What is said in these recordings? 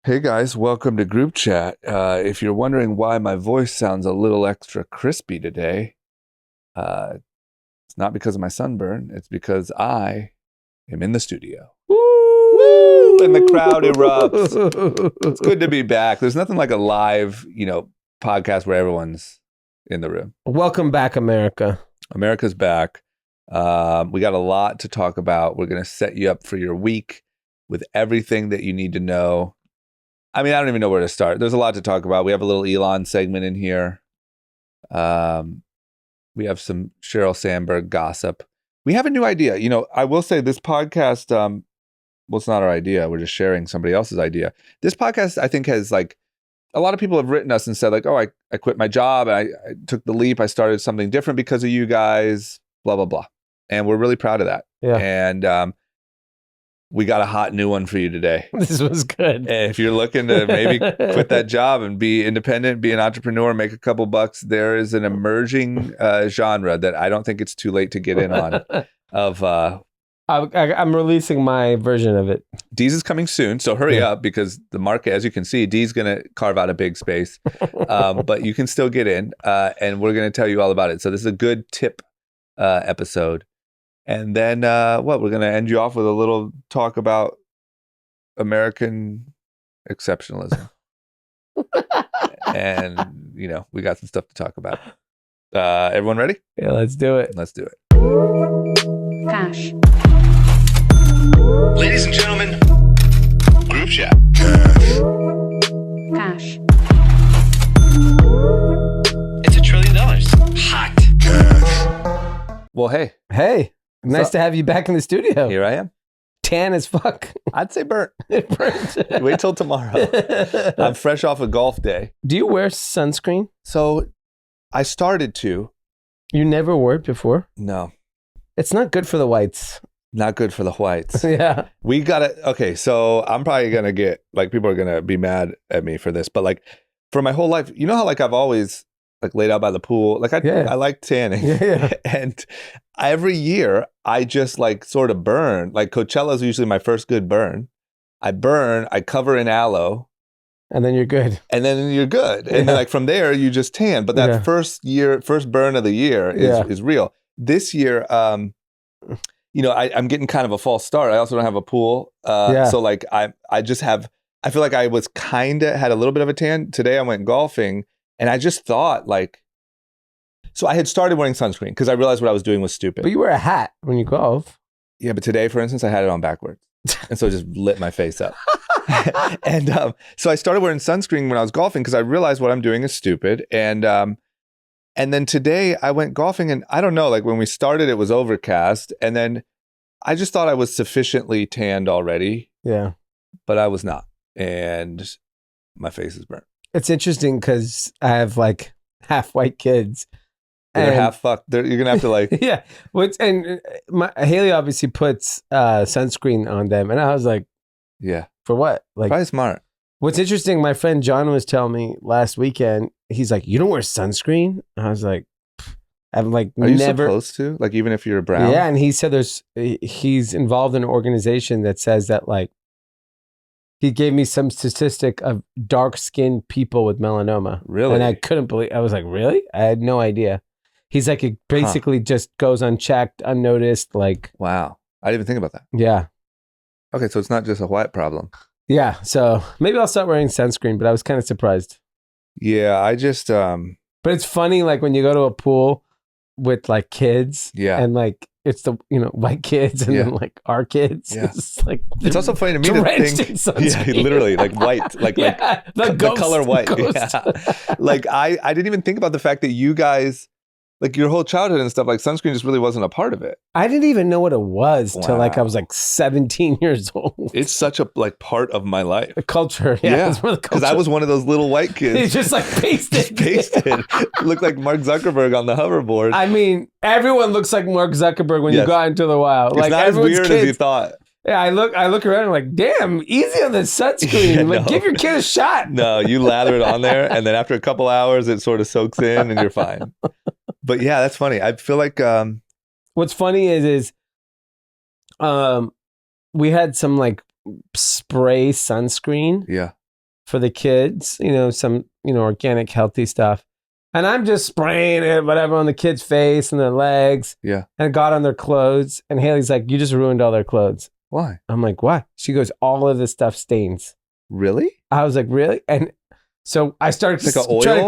Hey guys, welcome to group chat. If you're wondering why my voice sounds a little extra crispy today, uh, it's not because of my sunburn. It's because I am in the studio. Woo! And the crowd erupts. It's good to be back. There's nothing like a live, podcast where everyone's in the room. Welcome back, America. America's back. We got a lot to talk about. We're going to set you up for your week with everything that you need to know. I mean, I don't even know where to start. There's a lot to talk about. We have a little Elon segment in here. We have some Sheryl Sandberg gossip. We have a new idea. I will say this podcast, well, it's not our idea. We're just sharing somebody else's idea. This podcast, I think, has a lot of people have written us and said I quit my job. I took the leap. I started something different because of you guys, blah, blah, blah. And we're really proud of that. Yeah. And we got a hot new one for you today. This was good. And if you're looking to maybe quit that job and be independent, be an entrepreneur, make a couple bucks, there is an emerging genre that I don't think it's too late to get in on. I'm releasing my version of it. Dees is coming soon, so hurry up because the market, as you can see, Dees going to carve out a big space. But you can still get in, and we're going to tell you all about it. So this is a good tip episode. And then we're going to end you off with a little talk about American exceptionalism. And, we got some stuff to talk about. Everyone ready? Yeah, let's do it. Let's do it. Cash. Ladies and gentlemen, group chat. Cash. It's $1 trillion. Hot. Well, hey. Hey, nice to have you back in the studio. Here I am. Tan as fuck. I'd say burnt. It burns. Wait till tomorrow. I'm fresh off a golf day. Do you wear sunscreen? So I started to. You never wore it before? No. It's not good for the whites. Not good for the whites. Yeah. We got it. Okay, so I'm probably going to get, people are going to be mad at me for this, but for my whole life, you know how I've always laid out by the pool? I like tanning. Yeah. And every year I just sort of burn. Coachella is usually my first good burn. I burn, I cover in aloe. And then you're good. And then you're good. And then from there you just tan. But that first burn of the year is real. This year, I'm getting kind of a false start. I also don't have a pool. So I just have, I feel like I was had a little bit of a tan. Today I went golfing and I just thought so I had started wearing sunscreen because I realized what I was doing was stupid. But you wear a hat when you golf. Yeah, but today, for instance, I had it on backwards. And so it just lit my face up. And so I started wearing sunscreen when I was golfing because I realized what I'm doing is stupid. And then today I went golfing and I don't know, when we started, it was overcast. And then I just thought I was sufficiently tanned already. Yeah. But I was not. And my face is burnt. It's interesting because I have half white kids. They're half fucked. You're going to have to Yeah. Haley obviously puts sunscreen on them. And I was like, yeah. For what? Probably smart. What's interesting, my friend John was telling me last weekend, he's like, you don't wear sunscreen? And I was like, I'm Are you supposed to? Even if you're brown? Yeah. And he said he's involved in an organization that says that he gave me some statistic of dark-skinned people with melanoma. Really? And I couldn't believe, I was like, really? I had no idea. He's like, it basically just goes unchecked, unnoticed. Wow. I didn't even think about that. Yeah. Okay, so it's not just a white problem. Yeah. So maybe I'll start wearing sunscreen, but I was kind of surprised. Yeah, I just... But it's funny, when you go to a pool with kids. Yeah. And it's the white kids and then our kids. Yeah. It's also funny to me to think. Yeah, literally white, the color white. Yeah. I didn't even think about the fact that you guys, your whole childhood and stuff, sunscreen just really wasn't a part of it. I didn't even know what it was till I was 17 years old. It's such a part of my life. The culture. Yeah. Because I was one of those little white kids. He's just pasted. Pasted. Looked like Mark Zuckerberg on the hoverboard. I mean, everyone looks like Mark Zuckerberg when you go out into the wild. It's not as weird as you thought. Yeah, I look around and I'm damn, easy on the sunscreen. Give your kid a shot. No, you lather it on there, and then after a couple hours, it sort of soaks in, and you're fine. But yeah, that's funny. I feel like what's funny is we had some spray sunscreen. Yeah. for the kids, some, organic, healthy stuff. And I'm just spraying it, whatever, on the kids' face and their legs. Yeah. And it got on their clothes. And Haley's like, you just ruined all their clothes. Why? I'm like, why? She goes, all of this stuff stains. Really? I was like, really? And so I started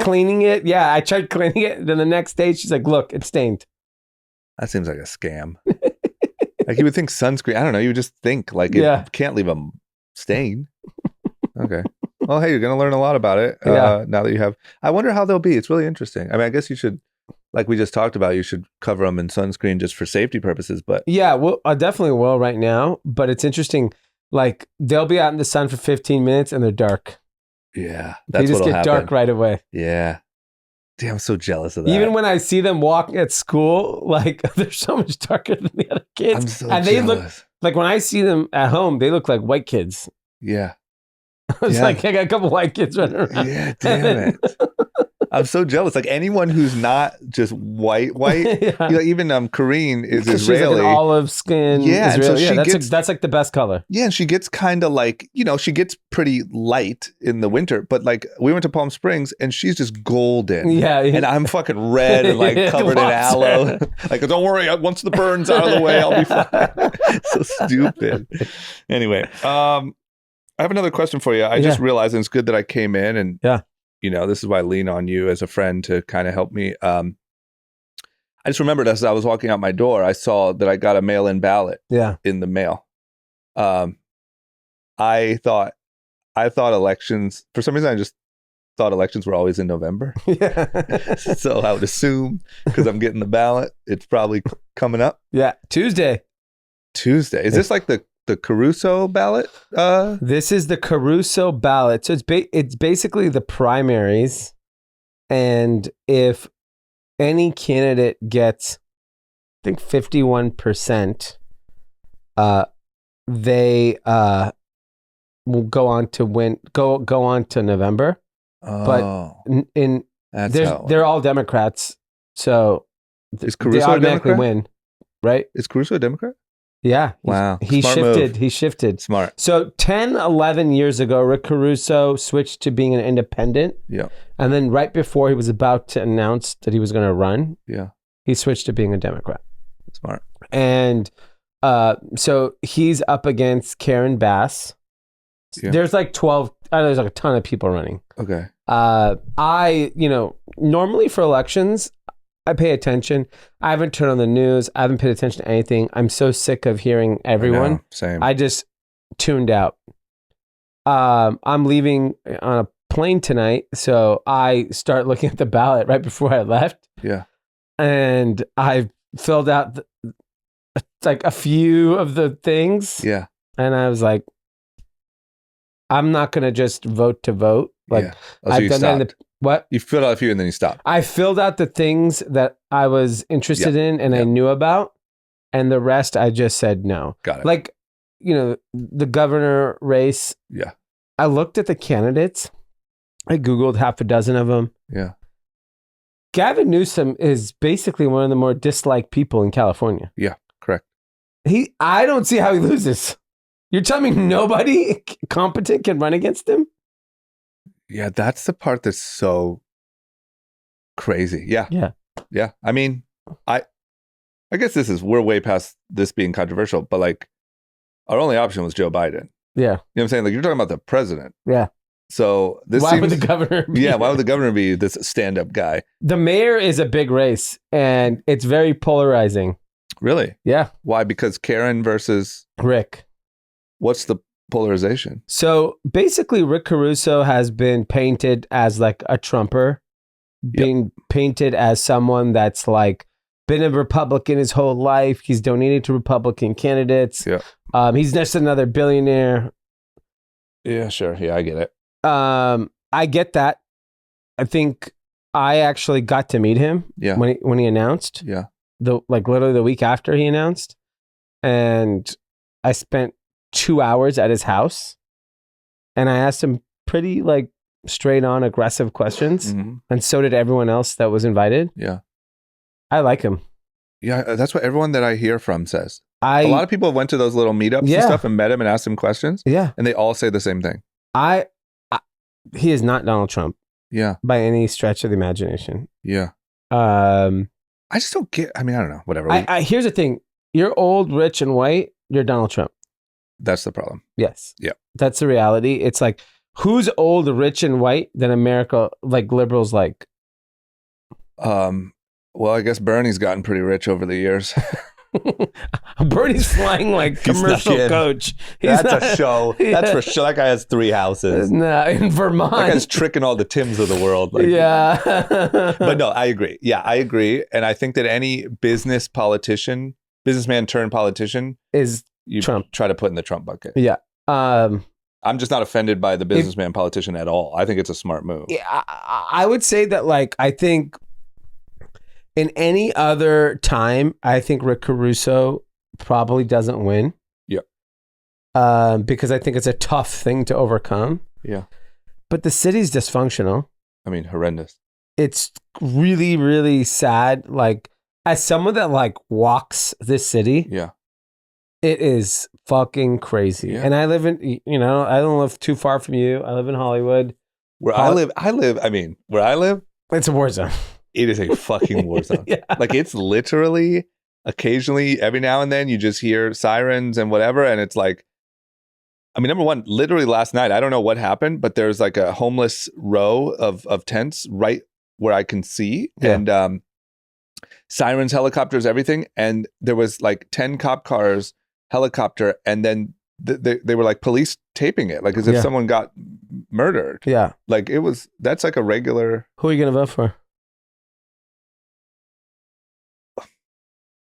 cleaning it. Yeah, I tried cleaning it. Then the next day, she's like, look, it's stained. That seems like a scam. Like you would think sunscreen. I don't know. You would just think like it can't leave a stain. Okay. Well, hey, you're going to learn a lot about it now that you have. I wonder how they'll be. It's really interesting. I mean, I guess you should, like we just talked about, you should cover them in sunscreen just for safety purposes. But yeah, well, I definitely will right now. But it's interesting. Like they'll be out in the sun for 15 minutes and they're dark. Yeah. They just get dark right away. Yeah. Damn, I'm so jealous of that. Even when I see them walking at school, like they're so much darker than the other kids. I'm so and jealous. They look like when I see them at home, they look like white kids. Yeah. It's like I got a couple white kids running around. Yeah, damn it. I'm so jealous. Like anyone who's not just white. Even Kareen is Israeli. She's like an olive skin. Yeah, Israeli. And so that's like the best color. Yeah, and she gets kind of like, she gets pretty light in the winter. But like we went to Palm Springs and she's just golden. Yeah. And I'm fucking red and like covered in aloe. Like, don't worry, once the burn's out of the way, I'll be fine. So stupid. Anyway, I have another question for you. I just realized, and it's good that I came in and this is why I lean on you as a friend to kind of help me. I just remembered as I was walking out my door, I saw that I got a mail-in ballot in the mail. I thought elections, for some reason, I just thought elections were always in November. Yeah. So I would assume, because I'm getting the ballot, it's probably coming up. Yeah. Tuesday. Is this like the Caruso ballot? This is the Caruso ballot. So it's basically the primaries. And if any candidate gets, I think 51%, they will go on to win, go on to November. Oh, but they're all Democrats. So they automatically win, right? Is Caruso a Democrat? Yeah. Wow. He shifted. Smart. So 10, 11 years ago, Rick Caruso switched to being an independent. Yeah. And then right before he was about to announce that he was going to run, he switched to being a Democrat. Smart. And so he's up against Karen Bass. Yeah. There's like 12, there's like a ton of people running. Okay. Normally for elections, I pay attention. I haven't turned on the news. I haven't paid attention to anything. I'm so sick of hearing everyone. Same. I just tuned out. I'm leaving on a plane tonight, so I start looking at the ballot right before I left. Yeah. And I filled out like a few of the things. Yeah. And I was like, I'm not going to just vote to vote. Like I've done that. What? You filled out a few and then you stopped. I filled out the things that I was interested in and I knew about. And the rest, I just said no. Got it. Like, the governor race. Yeah. I looked at the candidates. I Googled half a dozen of them. Yeah. Gavin Newsom is basically one of the more disliked people in California. Yeah, correct. I don't see how he loses. You're telling me nobody competent can run against him? Yeah, that's the part that's so crazy. Yeah. Yeah. Yeah. I mean, I guess we're way past this being controversial, but like our only option was Joe Biden. Yeah. You know what I'm saying? Like you're talking about the president. Yeah. So why would the governor be? Yeah, why would the governor be this stand-up guy? The mayor is a big race and it's very polarizing. Really? Yeah. Why? Because Karen versus Rick. What's the polarization? So basically, Rick Caruso has been painted as like a Trumper, being painted as someone that's like been a Republican his whole life. He's donated to Republican candidates. Yeah. He's just another billionaire. Yeah, sure. Yeah, I get it. I get that. I think I actually got to meet him when he announced. Yeah. Literally the week after he announced. And I spent 2 hours at his house and I asked him pretty like straight on aggressive questions. Mm-hmm. And so did everyone else that was invited. Yeah. I like him. Yeah. That's what everyone that I hear from says. A lot of people went to those little meetups and stuff and met him and asked him questions. Yeah. And they all say the same thing. he is not Donald Trump Yeah. by any stretch of the imagination. Yeah. Um, I just don't get. I mean, I don't know. Whatever. Here's the thing: you're old, rich, and white. You're Donald Trump. That's the problem. Yes. Yeah. That's the reality. It's like, who's old, rich, and white that America, like liberals, like? Well, I guess Bernie's gotten pretty rich over the years. Bernie's flying like commercial coach. That's a show. That's for sure. That guy has 3 houses. No, in Vermont. That guy's tricking all the Tims of the world. Like, yeah. But no, I agree. Yeah, I agree. And I think that any businessman turned politician is Trump. Try to put in the Trump bucket. Yeah. I'm just not offended by the businessman politician at all. I think it's a smart move. Yeah, I would say that, like, I think in any other time, I think Rick Caruso probably doesn't win. Yeah. Because I think it's a tough thing to overcome. Yeah. But the city's dysfunctional. I mean, horrendous. It's really, really sad. Like, as someone that like walks this city, yeah, it is fucking crazy. Yeah. And I live in, I don't live too far from you. I live in Hollywood. Where I live, it's a war zone. It is a fucking war zone. Yeah. Like, it's literally, occasionally, every now and then, you just hear sirens and whatever. And it's like, I mean, number one, literally last night, I don't know what happened, but there's like a homeless row of tents right where I can see. Yeah. And sirens, helicopters, everything. And there was like 10 cop cars, helicopter. And then they were like police taping it, like as if someone got murdered. Yeah. Like that's like a regular. Who are you going to vote for?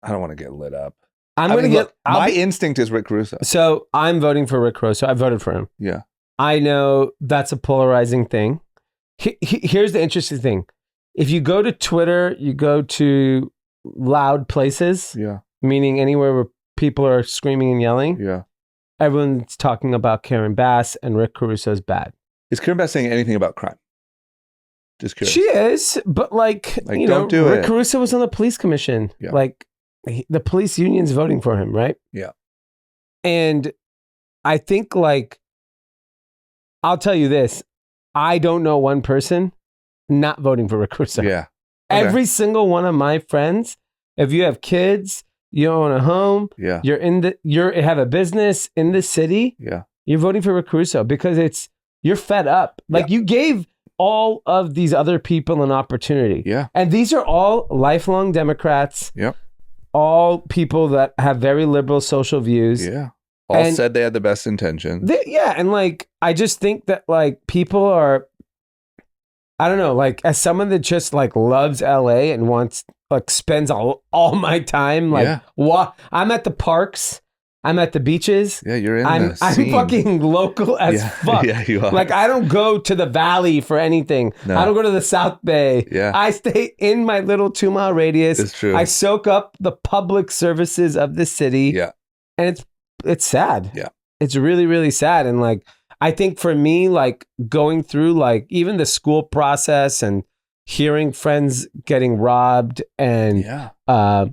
I don't want to get lit up. My instinct is Rick Caruso. So I'm voting for Rick Caruso. I voted for him. Yeah. I know that's a polarizing thing. Here's the interesting thing. If you go to Twitter, you go to loud places, meaning anywhere where people are screaming and yelling. Yeah. Everyone's talking about Karen Bass and Rick Caruso's bad. Is Karen Bass saying anything about crime? Just curious. She is, but like don't do Rick it. Caruso was on the police commission. Yeah. Like, the police union's voting for him, right? Yeah. And I think, like, I'll tell you this. I don't know one person not voting for Rick Caruso. Yeah. Okay. Every single one of my friends, if you have kids, you own a home, you have a business in the city, you're voting for Rick Caruso because you're fed up. Like, you gave all of these other people an opportunity. Yeah. And these are all lifelong Democrats. Yep. All people that have very liberal social views. Yeah. All said they had the best intentions. And like, I just think that like people are, I don't know, like as someone that just like loves LA and wants, like spends all my time, like I'm at the parks, I'm at the beaches. Yeah, you're in I'm fucking local as fuck. Yeah, you are. Like, I don't go to the valley for anything. No. I don't go to the South Bay. Yeah. I stay in my little 2-mile radius. It's true. I soak up the public services of the city. Yeah. And it's sad. Yeah. It's really, really sad. And like, I think for me, like going through like even the school process and hearing friends getting robbed and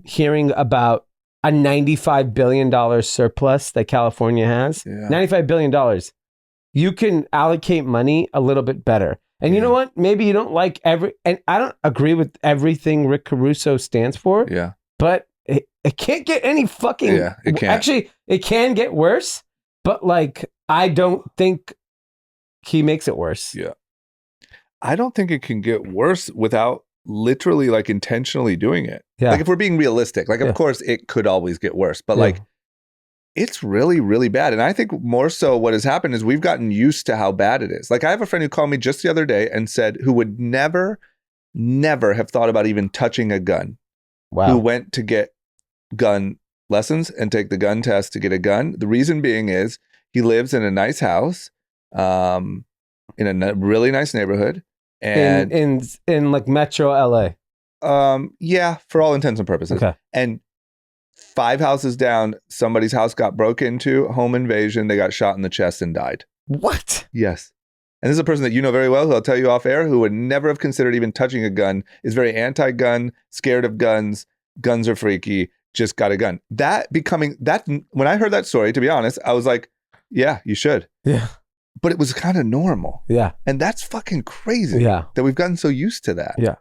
hearing about a $95 billion surplus that California has. Yeah. $95 billion. You can allocate money a little bit better. And you know what? Maybe you don't like and I don't agree with everything Rick Caruso stands for. Yeah. But it can't get any fucking... Yeah, it can't. Actually, it can get worse, but like, I don't think he makes it worse. Yeah. I don't think it can get worse without literally like intentionally doing it. Yeah. Like, if we're being realistic, like of course it could always get worse, but like it's really, really bad. And I think more so what has happened is we've gotten used to how bad it is. Like, I have a friend who called me just the other day and said, who would never have thought about even touching a gun. Wow. Who went to get gun lessons and take the gun test to get a gun. The reason being is he lives in a nice house, in a really nice neighborhood. And in like Metro LA. Yeah, for all intents and purposes. Okay. And 5 houses down, somebody's house got broke into, home invasion, they got shot in the chest and died. What? Yes. And this is a person that you know very well, who I'll tell you off air, who would never have considered even touching a gun, is very anti-gun, scared of guns are freaky, just got a gun. When I heard that story, to be honest, I was like, yeah, you should. Yeah. but it was kind of normal. Yeah. And that's fucking crazy. Yeah. That we've gotten so used to that. Yeah.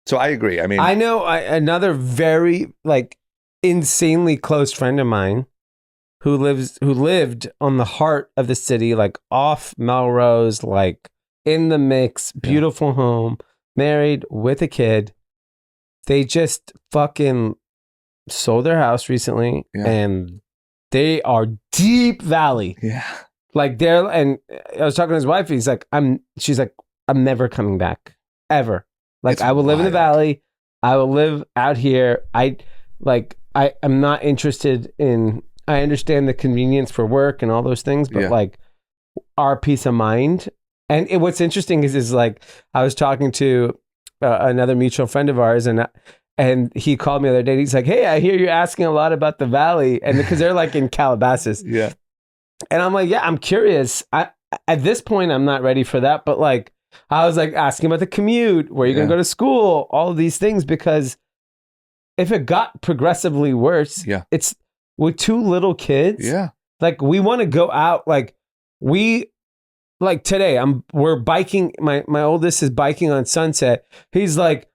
So I agree. I mean, I know another very like insanely close friend of mine who lived on the heart of the city, like off Melrose, like in the mix, beautiful home, married with a kid. They just fucking sold their house recently and they are deep valley. Yeah. Like they're, and I was talking to his wife. She's like, I'm never coming back ever. Like It's I will live in the wild. valley. I will live out here. I'm not interested in, I understand the convenience for work and all those things, but like our peace of mind. And what's interesting is like, I was talking to another mutual friend of ours and he called me the other day. He's like, hey, I hear you're asking a lot about the valley. And because they're like in Calabasas. Yeah. And I'm like, yeah, I'm curious. At this point, I'm not ready for that. But like, I was like asking about the commute, where you're going to go to school, all of these things, because if it got progressively worse, it's with 2 little kids. Yeah. Like we want to go out. Like today we're biking. My oldest is biking on Sunset. He's like,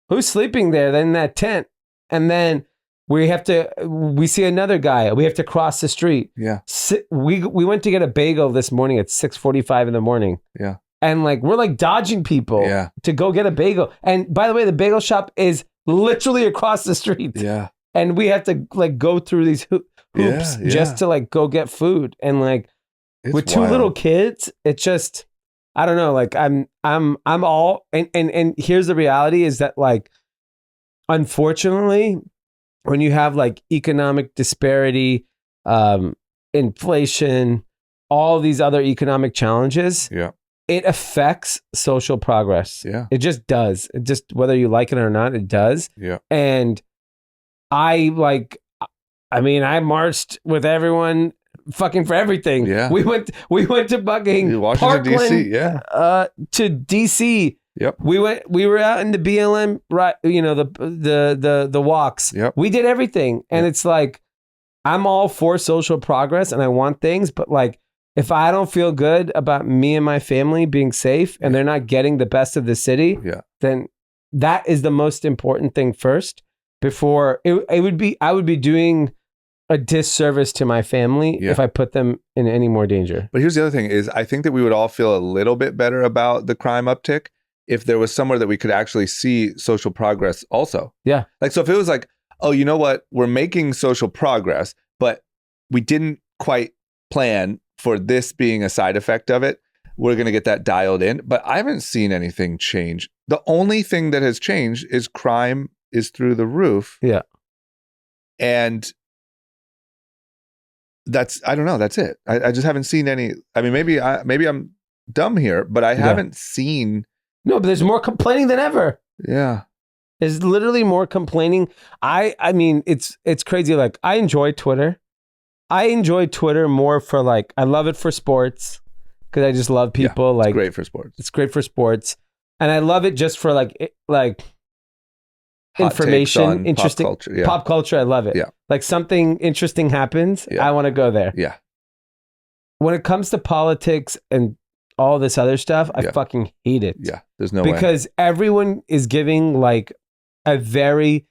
who's sleeping there in that tent? And then we see another guy. We have to cross the street. Yeah. We went to get a bagel this morning at 6:45 in the morning. Yeah. And like, we're like dodging people to go get a bagel. And by the way, the bagel shop is literally across the street. Yeah. And we have to like go through these hoops just to like go get food. And like with 2 little kids, it just, I don't know. Like I'm all, and here's the reality is that like, unfortunately, when you have like economic disparity, inflation, all these other economic challenges, it affects social progress. Yeah. It just does. It just, whether you like it or not, it does. Yeah. And I marched with everyone fucking for everything. Yeah. We went to fucking Washington, Parkland, D.C., to D.C. Yep. We were out in the BLM, right? You know, the walks. Yep. We did everything. And it's like, I'm all for social progress and I want things, but like, if I don't feel good about me and my family being safe and they're not getting the best of the city, then that is the most important thing first before I would be doing a disservice to my family if I put them in any more danger. But here's the other thing is I think that we would all feel a little bit better about the crime uptick if there was somewhere that we could actually see social progress also. Yeah. Like, so if it was like, oh, you know what? We're making social progress, but we didn't quite plan for this being a side effect of it. We're going to get that dialed in. But I haven't seen anything change. The only thing that has changed is crime is through the roof. Yeah. And I don't know. That's it. I just haven't seen any. I mean, maybe I'm dumb here, but I haven't seen. No, but there's more complaining than ever. Yeah. There's literally more complaining. I mean, it's crazy. Like, I enjoy Twitter. I enjoy Twitter more for like, I love it for sports because I just love people. It's like, great for sports. It's great for sports. And I love it just for like Hot information, interesting pop culture. Pop culture. I love it. Yeah. Like something interesting happens. I want to go there. Yeah. When it comes to politics and all this other stuff, I fucking hate it. Yeah. There's no way. Because everyone is giving like a very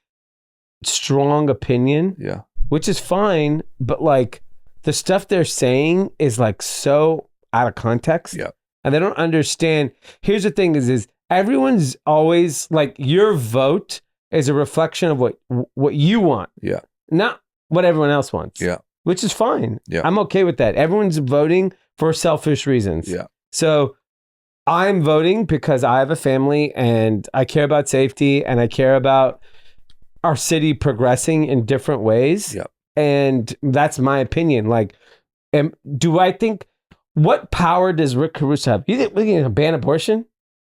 strong opinion. Yeah. Which is fine, but like the stuff they're saying is like so out of context. Yeah. And they don't understand. Here's the thing is everyone's always like, your vote is a reflection of what you want. Yeah. Not what everyone else wants. Yeah. Which is fine. Yeah. I'm okay with that. Everyone's voting for selfish reasons. Yeah. So I'm voting because I have a family and I care about safety and I care about our city progressing in different ways. Yep. And that's my opinion. Like, do I think, what power does Rick Caruso have? You think we're going to ban abortion?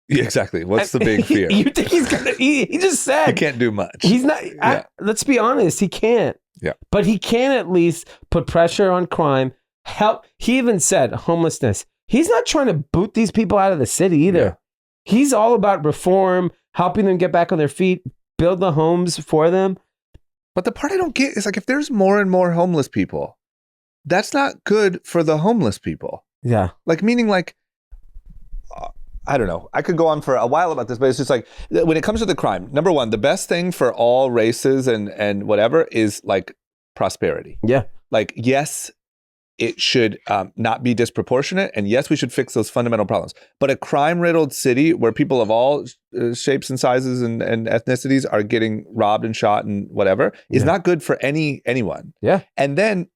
Yeah, exactly. What's the big fear? You think he's going to, he just said. He can't do much. He's not, let's be honest, he can't. Yeah. But he can at least put pressure on crime, help. He even said homelessness. He's not trying to boot these people out of the city either. Yeah. He's all about reform, helping them get back on their feet, build the homes for them. But the part I don't get is like, if there's more and more homeless people, that's not good for the homeless people. Yeah. Like, meaning like, I don't know. I could go on for a while about this, but it's just like, when it comes to the crime, number one, the best thing for all races and whatever is like prosperity. Yeah. Like, yes, it should not be disproportionate. And yes, we should fix those fundamental problems. But a crime-riddled city where people of all shapes and sizes and ethnicities are getting robbed and shot and whatever is not good for anyone. Yeah. And then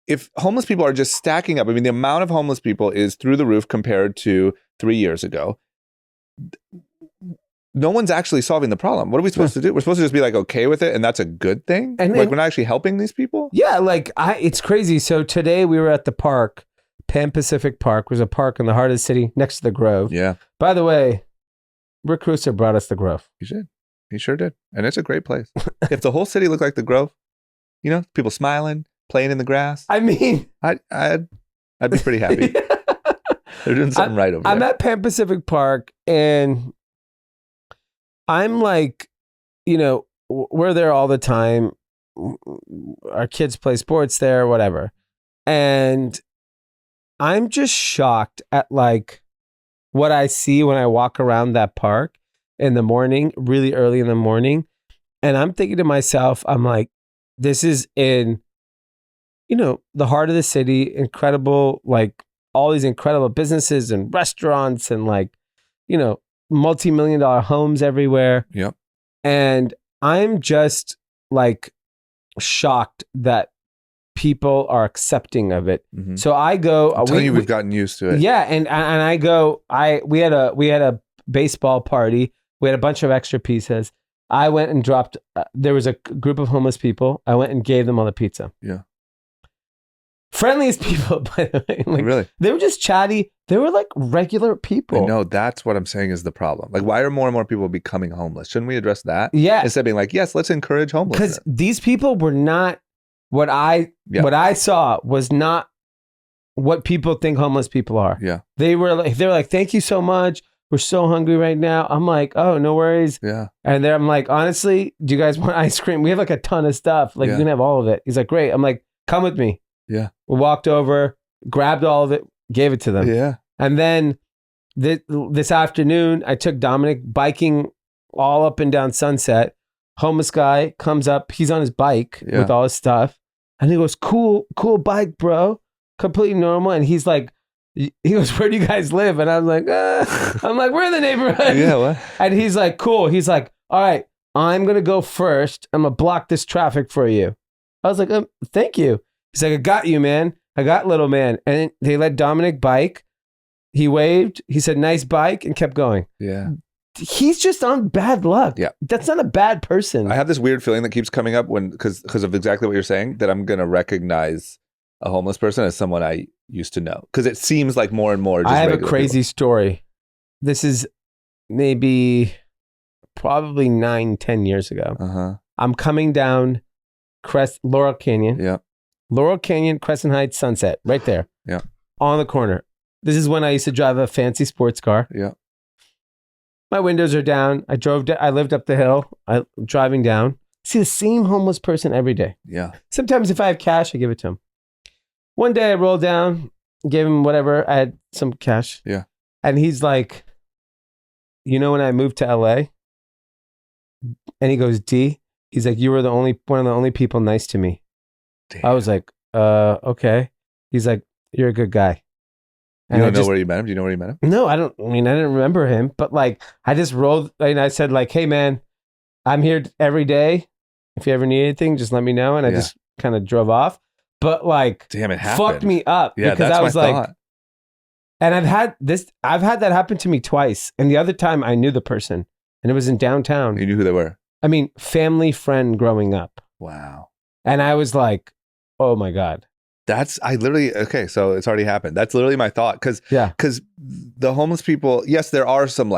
if homeless people are just stacking up, I mean, the amount of homeless people is through the roof compared to 3 years ago. No one's actually solving the problem. What are we supposed to do? We're supposed to just be like okay with it, and that's a good thing. And like we're not actually helping these people. Yeah, like it's crazy. So today we were at the park, Pan Pacific Park. Was a park in the heart of the city next to the Grove. Yeah. By the way, Rick Caruso brought us the Grove. He sure did, and it's a great place. If the whole city looked like the Grove, you know, people smiling, playing in the grass. I mean, I'd be pretty happy. They're doing something right over there. I'm at Pan Pacific Park, and I'm like, you know, we're there all the time. Our kids play sports there, whatever. And I'm just shocked at like what I see when I walk around that park in the morning, really early in the morning. And I'm thinking to myself, I'm like, this is in, you know, the heart of the city, incredible, like all these incredible businesses and restaurants and like, you know, multi-million-dollar homes everywhere. Yep. And I'm just like shocked that people are accepting of it. Mm-hmm. So I go. I'm telling you, we've gotten used to it. Yeah, and I go. We had a baseball party. We had a bunch of extra pizzas. I went and dropped. There was a group of homeless people. I went and gave them all the pizza. Yeah. Friendliest people, by the way. Like, really? They were just chatty. They were like regular people. I know, that's what I'm saying is the problem. Like, why are more and more people becoming homeless? Shouldn't we address that? Yeah. Instead of being like, yes, let's encourage homelessness. Because these people were not what I saw was not what people think homeless people are. Yeah. They were like, thank you so much. We're so hungry right now. I'm like, oh, no worries. Yeah. And then I'm like, honestly, do you guys want ice cream? We have like a ton of stuff. Like, you can have all of it. He's like, great. I'm like, come with me. Yeah. We walked over, grabbed all of it, gave it to them. Yeah. And then this afternoon, I took Dominic biking all up and down Sunset. Homeless guy comes up. He's on his bike with all his stuff. And he goes, cool bike, bro. Completely normal. And he's like, he goes, where do you guys live? And I'm like, we're in the neighborhood. Yeah, what? And he's like, cool. He's like, all right, I'm going to go first. I'm going to block this traffic for you. I was like, thank you. He's like, I got you, man. I got little man. And they let Dominic bike. He waved. He said, nice bike, and kept going. Yeah. He's just on bad luck. Yeah. That's not a bad person. I have this weird feeling that keeps coming up because of exactly what you're saying, that I'm going to recognize a homeless person as someone I used to know. Because it seems like more and more just I have a regular crazy people. story. This is probably 9-10 years ago. Uh-huh. I'm coming down Laurel Canyon. Yeah. Laurel Canyon, Crescent Heights, Sunset, right there. Yeah. On the corner. This is when I used to drive a fancy sports car. Yeah. My windows are down. I lived up the hill. I'm driving down. See the same homeless person every day. Yeah. Sometimes if I have cash, I give it to him. One day I rolled down, gave him whatever. I had some cash. Yeah. And he's like, you know, when I moved to LA, and he goes, D, he's like, you were one of the only people nice to me. Damn. I was like, okay. He's like, you're a good guy. You don't know where you met him? Do you know where you met him? No, I don't. I mean, I didn't remember him, but like, I just rolled and I said like, hey man, I'm here every day. If you ever need anything, just let me know. And I just kind of drove off. But like, damn, it happened. Fucked me up. Yeah, because that's I was my like, thought. and I've had that happen to me twice. And the other time I knew the person, and it was in downtown. You knew who they were? I mean, family friend growing up. Wow. And I was like, oh my God. Okay, so it's already happened. That's literally my thought. Because the homeless people, yes, there's some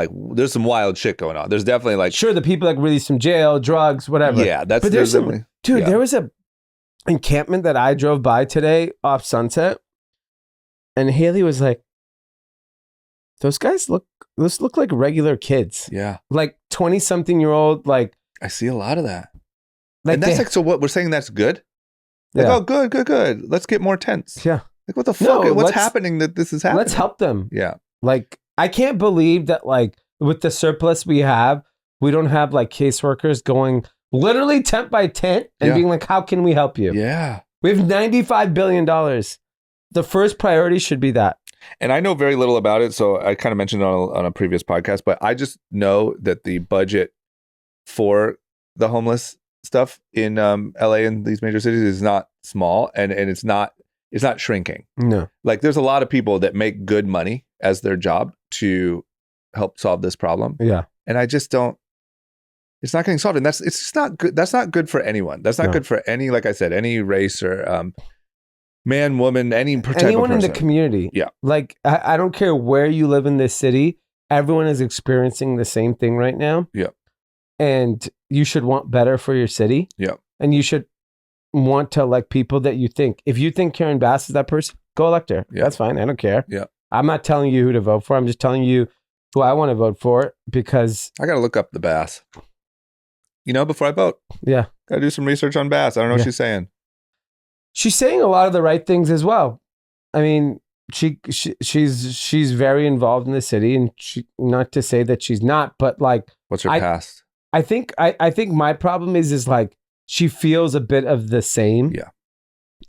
wild shit going on. There's definitely like. Sure, the people like released from jail, drugs, whatever. Yeah, but there's some, dude, there was a encampment that I drove by today off Sunset. And Haley was like, those guys look like regular kids. Yeah. Like 20-something-year-old, like. I see a lot of that. Like and that's so what we're saying, that's good? Like, oh, good. Let's get more tents. Yeah. Like, what the fuck? What's happening that this is happening? Let's help them. Yeah. Like, I can't believe that, like, with the surplus we have, we don't have, like, caseworkers going literally tent by tent and being like, how can we help you? Yeah. We have $95 billion. The first priority should be that. And I know very little about it, so I kind of mentioned it on a previous podcast, but I just know that the budget for the homeless stuff in LA and these major cities is not small, and it's not shrinking. No. Like, there's a lot of people that make good money as their job to help solve this problem. Yeah. And I just don't, it's not getting solved. And it's just not good. That's not good for anyone. That's not good for any, like I said, any race or man, woman, anyone in the community. Yeah. Like, I don't care where you live in this city. Everyone is experiencing the same thing right now. Yeah. And you should want better for your city. Yeah. And you should want to elect people that you think, if you think Karen Bass is that person, go elect her. Yeah. That's fine. I don't care. Yeah. I'm not telling you who to vote for. I'm just telling you who I want to vote for, because I got to look up the Bass, before I vote. Yeah. Got to do some research on Bass. I don't know what she's saying. She's saying a lot of the right things as well. I mean, she's very involved in the city, and not to say that she's not, but like, what's her past? I think my problem is like, she feels a bit of the same. Yeah.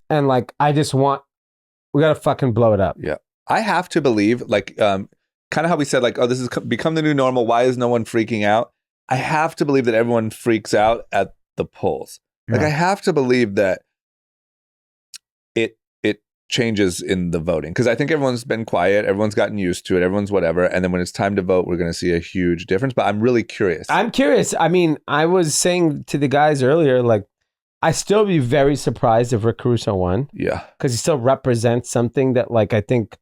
And like, we got to fucking blow it up. Yeah. I have to believe, like, kind of how we said, like, oh, this has become the new normal. Why is no one freaking out? I have to believe that everyone freaks out at the polls. Like, I have to believe that it changes in the voting, because I think everyone's been quiet. Everyone's gotten used to it. Everyone's whatever. And then when it's time to vote, we're going to see a huge difference. But I'm really curious. I'm curious. I mean, I was saying to the guys earlier, like, I still be very surprised if Rick Caruso won. Yeah. Because he still represents something that, like, I think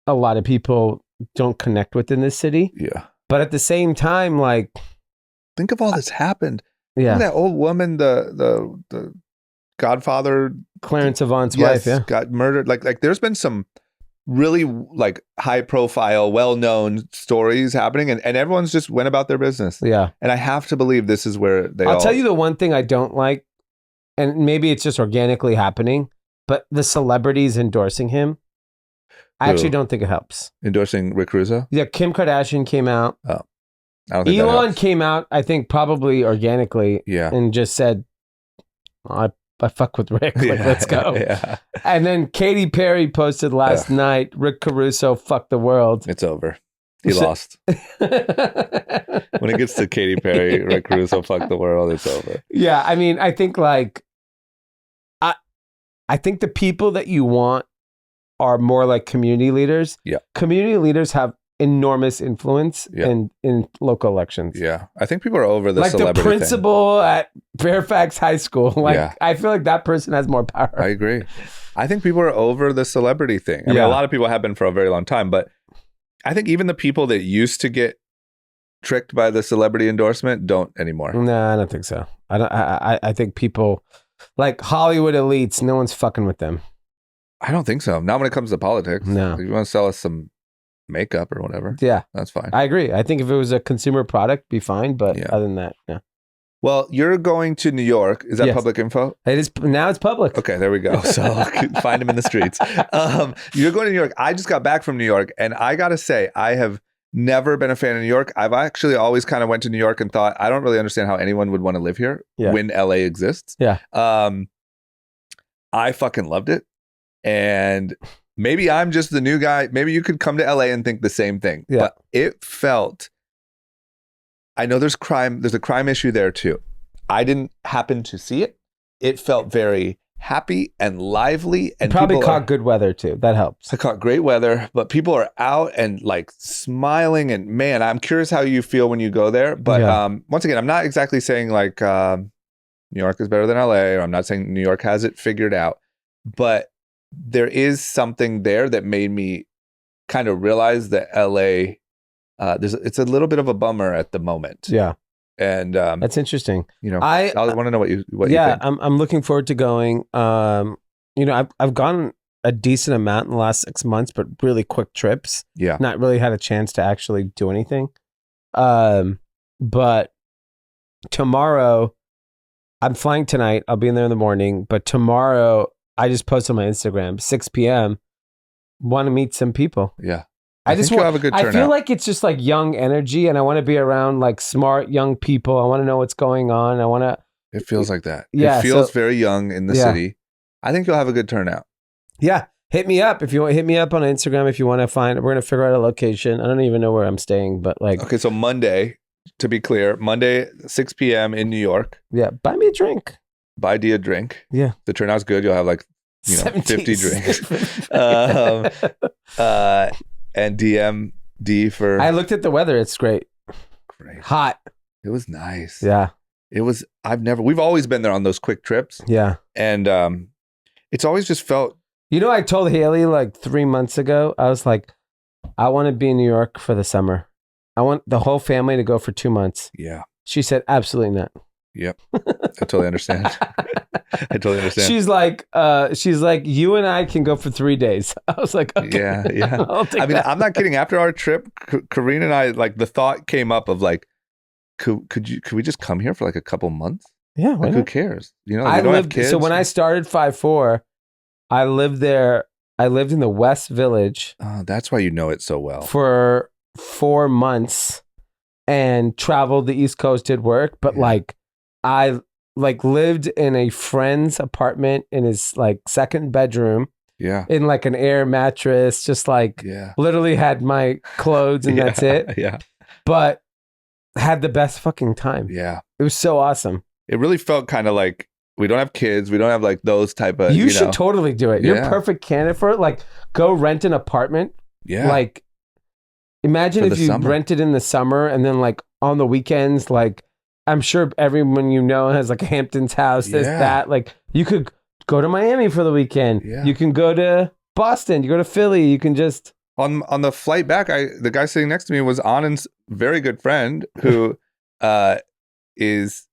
a lot of people don't connect with in this city. Yeah. But at the same time, like, think of all that's happened. Yeah. Look at that old woman, the Godfather, Clarence Avant's wife, got murdered. Like there's been some really like high profile, well-known stories happening, and everyone's just went about their business. Yeah. And I have to believe this is where I'll tell you the one thing I don't like, and maybe it's just organically happening, but the celebrities endorsing him, I actually don't think it helps. Endorsing Rick Caruso? Yeah, Kim Kardashian came out. Oh. I don't think Elon came out, I think probably organically, and just said, I fuck with Rick, like, let's go. Yeah. And then Katy Perry posted last night, Rick Caruso fucked the world. It's over. He lost. When it gets to Katy Perry, Rick Caruso fucked the world, it's over. Yeah, I mean, I think like, I think the people that you want are more like community leaders. Yeah. Community leaders have enormous influence in local elections. Yeah. I think people are over the like celebrity the principal at Fairfax High School. Like, I feel like that person has more power. I agree. I think people are over the celebrity thing. I mean, a lot of people have been for a very long time, but I think even the people that used to get tricked by the celebrity endorsement don't anymore. No, I don't think so. I think people like Hollywood elites, no one's fucking with them. I don't think so. Not when it comes to politics. No. If you want to sell us some makeup or whatever. Yeah. That's fine. I agree. I think if it was a consumer product, be fine. But other than that, yeah. Well, you're going to New York. Is that public info? It is. Now it's public. Okay, there we go. So find him in the streets. You're going to New York. I just got back from New York, and I got to say, I have never been a fan of New York. I've actually always kind of went to New York and thought, I don't really understand how anyone would want to live here when LA exists. Yeah. I fucking loved it. And maybe I'm just the new guy. Maybe you could come to LA and think the same thing. Yeah. But it felt, I know there's crime. There's a crime issue there too. I didn't happen to see it. It felt very happy and lively. And probably caught good weather too. That helps. I caught great weather, but people are out and like smiling. And man, I'm curious how you feel when you go there. But once again, I'm not exactly saying like New York is better than LA, or I'm not saying New York has it figured out. But there is something there that made me kind of realize that LA, it's a little bit of a bummer at the moment. Yeah. And that's interesting. You know, I want to know what you think. I'm looking forward to going. You know, I've gone a decent amount in the last 6 months, but really quick trips. Yeah. Not really had a chance to actually do anything. But tomorrow, I'm flying tonight. I'll be in there in the morning. But tomorrow, I just posted on my Instagram, 6 p.m. Want to meet some people. Yeah. I just think you'll want. have a good I feel turnout. like it's just like young energy, and I want to be around like smart young people. I want to know what's going on. I want to. It feels like that. Yeah, It feels so- very young in the city. I think you'll have a good turnout. Yeah, hit me up if you want. Hit me up on Instagram if you want to find. We're gonna figure out a location. I don't even know where I'm staying, but like, Okay, so Monday, to be clear, Monday, 6 p.m. in New York. yeah, buy me a drink. Buy Dee a drink. Yeah, The turnout's good. You'll have like 50 drinks. And DM D for I looked at the weather. It's great. great. Hot. It was nice. Yeah. It was. We've always been there on those quick trips, Yeah. and it's always just felt. You know, I told Haley like 3 months ago, I was like, I want to be in New York for the summer. I want the whole family to go for 2 months. Yeah. She said, absolutely not. Yep. I totally understand. I totally understand. She's like, you and I can go for 3 days. I was like, okay. Yeah. I'll take I mean, that. I'm not kidding. After our trip, Karina and I, like, the thought came up of like, could we just come here for like a couple months? Yeah. Why Like, who not? cares? You know, I we don't have lived, kids. so when I started 5'4", I lived there. I lived in the West Village Oh, that's why you know it so well. for 4 months and traveled the East Coast, did work. But Yeah. like, I like lived in a friend's apartment in his like second bedroom Yeah. in like an air mattress, just like Yeah. literally had my clothes and that's it. Yeah. But had the best fucking time. Yeah. It was so awesome. It really felt kind of like we don't have kids. We don't have like those type of, You you should know. totally do it. You're Yeah. a perfect candidate for it. Like, go rent an apartment. Yeah. Like, imagine For if the you summer. rented in the summer and then like on the weekends, like I'm sure everyone you know has like a Hamptons house, this, Yeah. that. Like, you could go to Miami for the weekend. Yeah. You can go to Boston. You go to Philly. You can just on the flight back, the guy sitting next to me was Anand's very good friend who is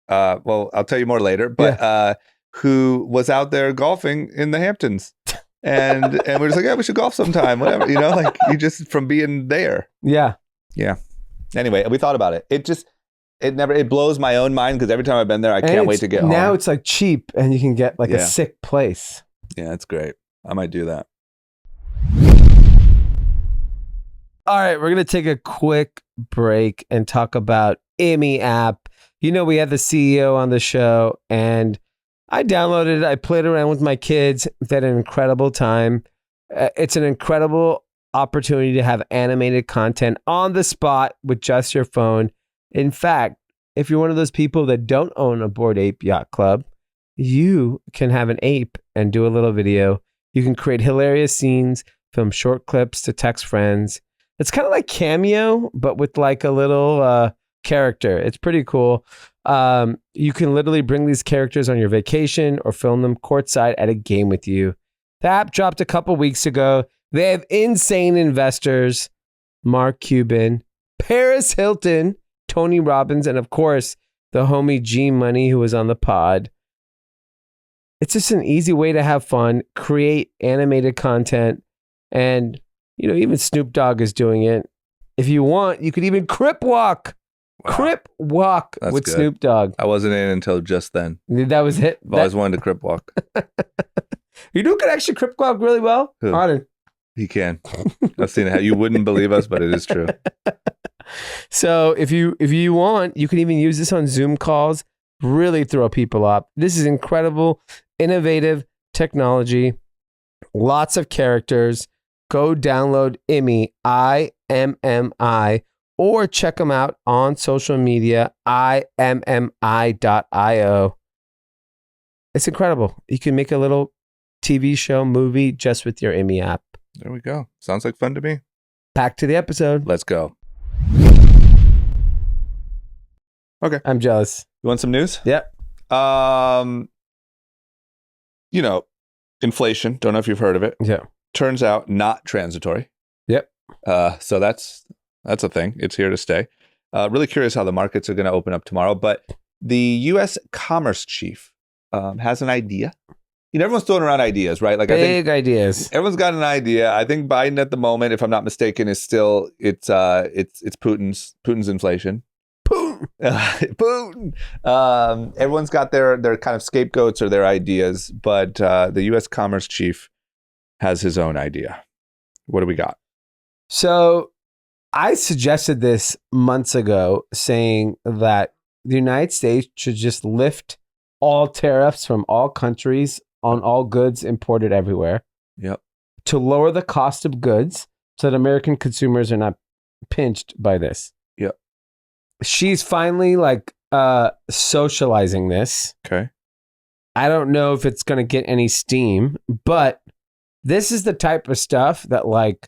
well, I'll tell you more later, but who was out there golfing in the Hamptons. And we're just like, yeah, we should golf sometime, whatever, you know, like you just from being there. yeah. Anyway, we thought about it. It blows my own mind because every time I've been there, I And can't wait it's- to get now home. it's like cheap and you can get like a Yeah. sick place. Yeah, it's great. I might do that. All right, we're going to take a quick break and talk about Immi app. You know, we had the CEO on the show and I downloaded it. I played around with my kids. They had an incredible time. It's an incredible opportunity to have animated content on the spot with just your phone. In fact, if you're one of those people that don't own a Bored Ape Yacht Club, you can have an ape and do a little video. You can create hilarious scenes, film short clips to text friends. It's kind of like Cameo, but with like a little character. It's pretty cool. You can literally bring these characters on your vacation or film them courtside at a game with you. The app dropped a couple weeks ago. They have insane investors, Mark Cuban, Paris Hilton, Tony Robbins, and of course, the homie G Money, who was on the pod. It's just an easy way to have fun, create animated content, and you know, even Snoop Dogg is doing it. If you want, you could even crip walk. Wow. Crip walk That's with good. Snoop Dogg. I wasn't in until just then. That was it. I've always wanted to crip walk. You know who could actually crip walk really well? Who? Arden. He can. I've seen it. You wouldn't believe us, but it is true. So if you want, you can even use this on Zoom calls. Really throw people up. This is incredible, innovative technology. Lots of characters. Go download Immi, IMMI, or check them out on social media, immi.io. It's incredible. You can make a little TV show, movie just with your Immi app. There we go. Sounds like fun to me. Back to the episode. Let's go. Okay. I'm jealous. You want some news? Yep. You know, inflation. Don't know if you've heard of it. Yeah. Turns out not transitory. Yep. So that's a thing. It's here to stay. Really curious how the markets are going to open up tomorrow. But the U.S. Commerce Chief has an idea. You know, everyone's throwing around ideas, right? Like Big ideas. everyone's got an idea. I think Biden at the moment, if I'm not mistaken, is still it's Putin's inflation. Putin. Putin. Everyone's got their kind of scapegoats or their ideas, but the U.S. Commerce Chief has his own idea. What do we got? So I suggested this months ago, saying that the United States should just lift all tariffs from all countries on all goods imported everywhere. Yep. To lower the cost of goods so that American consumers are not pinched by this. Yep. She's finally like socializing this. Okay. I don't know if it's going to get any steam, but this is the type of stuff that like,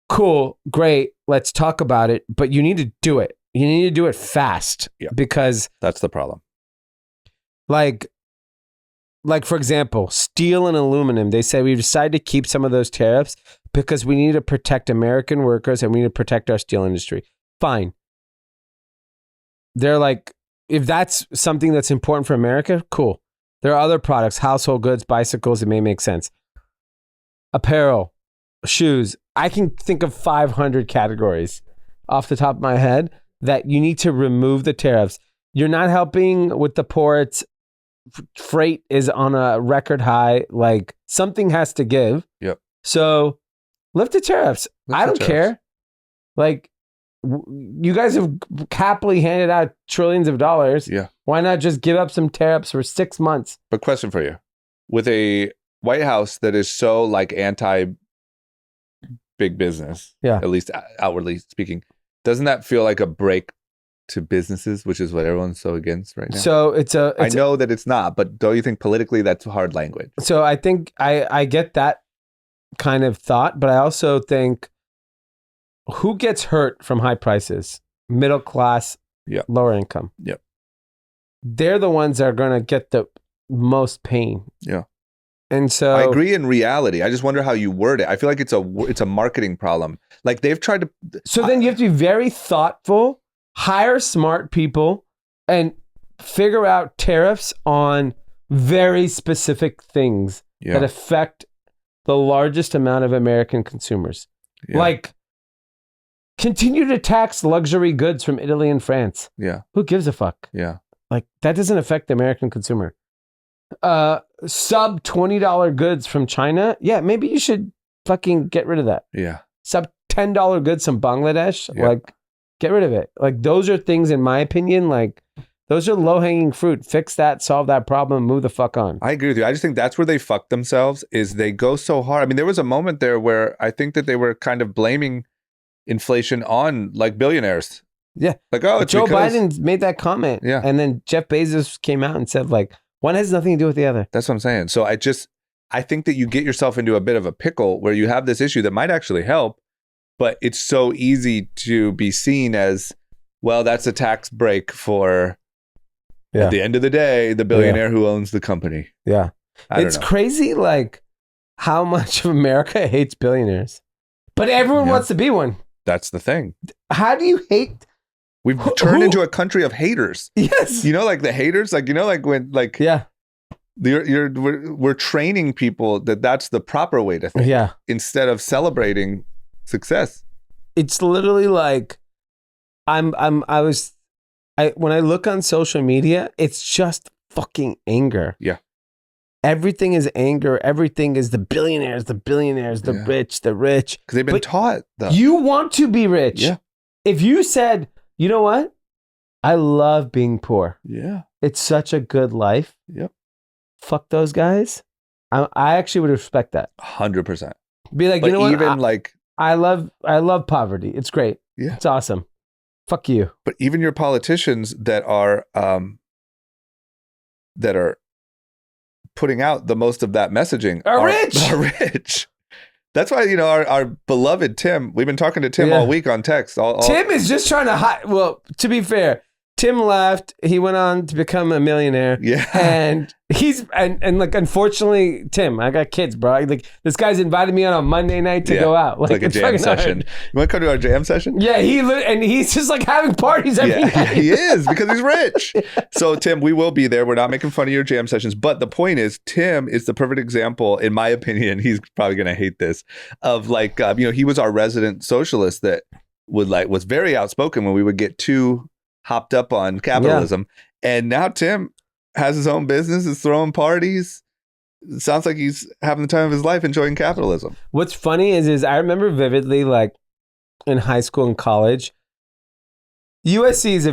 cool, great, let's talk about it, but you need to do it. You need to do it fast. Yeah. Because that's the problem. Like for example, steel and aluminum, they say we've decided to keep some of those tariffs because we need to protect American workers and we need to protect our steel industry. Fine. They're like, if that's something that's important for America, cool. There are other products, household goods, bicycles, it may make sense. Apparel, shoes. I can think of 500 categories off the top of my head that you need to remove the tariffs. You're not helping with the ports. Freight is on a record high. Like something has to give. Yep. So lift the tariffs. I don't care. Like you guys have happily handed out trillions of dollars. Yeah. Why not just give up some tariffs for 6 months? But question for you. With a White House that is so like anti big business, at least outwardly speaking, doesn't that feel like a break to businesses, which is what everyone's so against right now? So I know that it's not, but don't you think politically that's hard language? So I think I get that kind of thought, but I also think who gets hurt from high prices? Middle class, lower income. Yep. They're the ones that are going to get the most pain. Yeah. And so I agree in reality. I just wonder how you word it. I feel like it's a marketing problem. Like they've tried to. So then you have to be very thoughtful, hire smart people, and figure out tariffs on very specific things that affect the largest amount of American consumers. Yeah. Like continue to tax luxury goods from Italy and France. Yeah. Who gives a fuck? Yeah. Like that doesn't affect the American consumer. Sub $20 goods from China. Yeah, maybe you should fucking get rid of that. Yeah. Sub $10 goods from Bangladesh. Like get rid of it. Like those are things, in my opinion, like those are low-hanging fruit. Fix that, solve that problem, move the fuck on. I agree with you. I just think that's where they fuck themselves, is they go so hard. I mean, there was a moment there where I think that they were kind of blaming inflation on like billionaires. Yeah. Like, oh, it's Joe because Biden made that comment. Yeah. And then Jeff Bezos came out and said like, one has nothing to do with the other. That's what I'm saying. So I think that you get yourself into a bit of a pickle where you have this issue that might actually help, but it's so easy to be seen as, well, that's a tax break for, at the end of the day, the billionaire who owns the company. Yeah. It's crazy like how much of America hates billionaires, but everyone wants to be one. That's the thing. How do you hate? We've turned into a country of haters. Yes. You know, like the haters, like, you know, like when, like, we're training people that's the proper way to think. Yeah. Instead of celebrating success. It's literally like, when I look on social media, it's just fucking anger. Yeah. Everything is anger. Everything is the billionaires, the rich, the rich. Because they've been taught that. You want to be rich. Yeah. If you said, you know what? I love being poor. Yeah. It's such a good life. Yep. Fuck those guys. I actually would respect that. 100%. Be like, but you know what? Even like, I love poverty. It's great. Yeah. It's awesome. Fuck you. But even your politicians that are putting out the most of that messaging are rich. Are rich. That's why, you know, our beloved Tim, we've been talking to Tim all week on text. Tim is just trying to hide. Well, to be fair, Tim left. He went on to become a millionaire. Yeah. And he's, and like, unfortunately, Tim, I got kids, bro. Like, this guy's invited me on a Monday night to go out. Like, it's like a jam session. Hard. You want to come to our jam session? Yeah. And he's just like having parties every night. Yeah, he is, because he's rich. So, Tim, we will be there. We're not making fun of your jam sessions. But the point is, Tim is the perfect example, in my opinion, he's probably going to hate this, of like, you know, he was our resident socialist that was very outspoken when we would get too hopped up on capitalism. And now Tim has his own business, is throwing parties. It sounds like he's having the time of his life enjoying capitalism. What's funny is I remember vividly, like in high school and college, USC is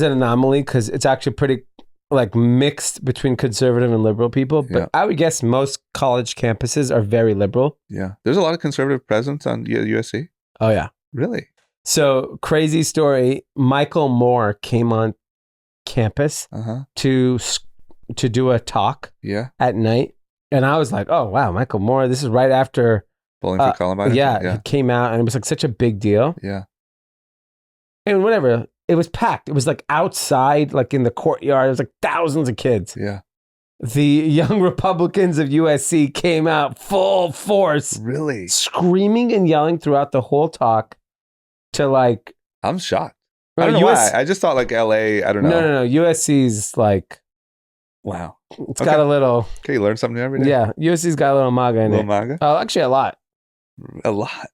an anomaly because it's actually pretty like mixed between conservative and liberal people. But I would guess most college campuses are very liberal. Yeah. There's a lot of conservative presence on USC. Oh, yeah. Really? So crazy story. Michael Moore came on campus to do a talk at night. And I was like, oh, wow, Michael Moore. This is right after Bowling for Columbine. Yeah, he came out and it was like such a big deal. Yeah. And whatever. It was packed. It was like outside, like in the courtyard. It was like thousands of kids. Yeah. The young Republicans of USC came out full force. Really? Screaming and yelling throughout the whole talk to like... I'm shocked. I don't know why. I just thought like LA, I don't know. No. USC's like... Wow. It's got a little... Okay, you learn something every day. Yeah. USC's got a little MAGA in it. Little MAGA? Oh, actually a lot. A lot.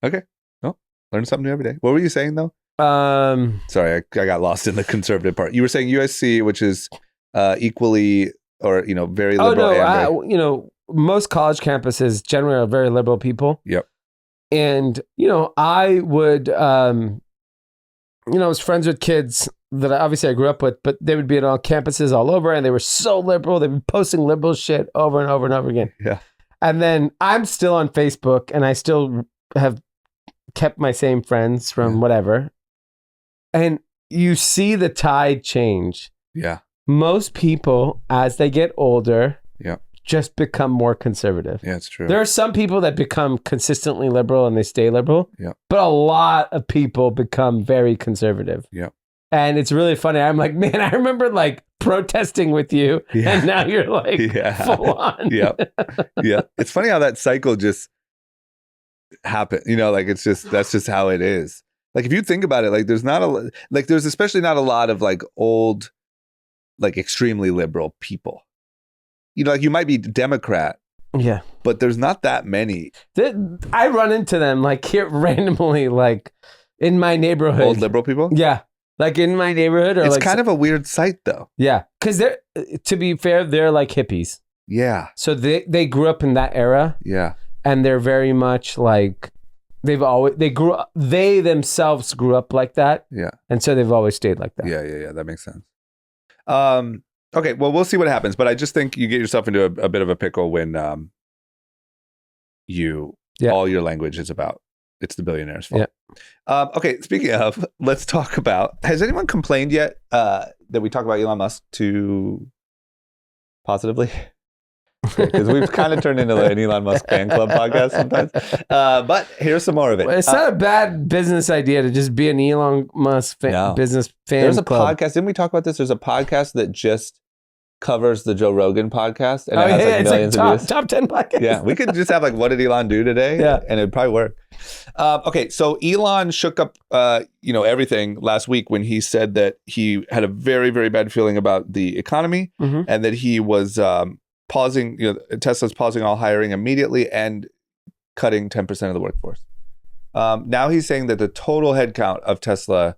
Okay. No, learn something new every day. What were you saying though? Sorry, I got lost in the conservative part. You were saying USC, which is equally or very liberal. Most college campuses generally are very liberal people. Yep. And I would I was friends with kids that obviously I grew up with, but they would be at all campuses all over, and they were so liberal. They'd be posting liberal shit over and over and over again. Yeah. And then I'm still on Facebook, and I still have kept my same friends from whatever. And you see the tide change. Yeah. Most people, as they get older, yeah, just become more conservative. Yeah, it's true. There are some people that become consistently liberal and they stay liberal. Yeah. But a lot of people become very conservative. Yeah. And it's really funny. I'm like, man, I remember like protesting with you, and now you're like full on. Yeah. Yeah. It's funny how that cycle just happened. That's just how it is. Like if you think about it, like there's especially not a lot of like old, like extremely liberal people. Like you might be Democrat. Yeah. But there's not that many. I run into them like here randomly, like in my neighborhood. Old liberal people? Yeah. Like in my neighborhood. It's kind of a weird sight though. Yeah. Because to be fair, they're like hippies. Yeah. So they grew up in that era. Yeah. And they're very much like, they themselves grew up like that. Yeah. And so they've always stayed like that. Yeah. That makes sense. Okay, well, we'll see what happens, but I just think you get yourself into a bit of a pickle when all your language is about it's the billionaire's fault. Yeah. Okay, speaking of, let's talk about, has anyone complained yet that we talk about Elon Musk too positively? Because we've kind of turned into an Elon Musk fan club podcast sometimes. But here's some more of it. It's not a bad business idea to just be an Elon Musk business fan There's a club. podcast. Didn't we talk about this? There's a podcast that just covers the Joe Rogan podcast. And it has like millions of views. Top 10 podcast. Yeah, we could just have like, what did Elon do today? Yeah. And it'd probably work. Okay, so Elon shook up everything last week when he said that he had a very, very bad feeling about the economy and that he was pausing, Tesla's pausing all hiring immediately and cutting 10% of the workforce. Now he's saying that the total headcount of Tesla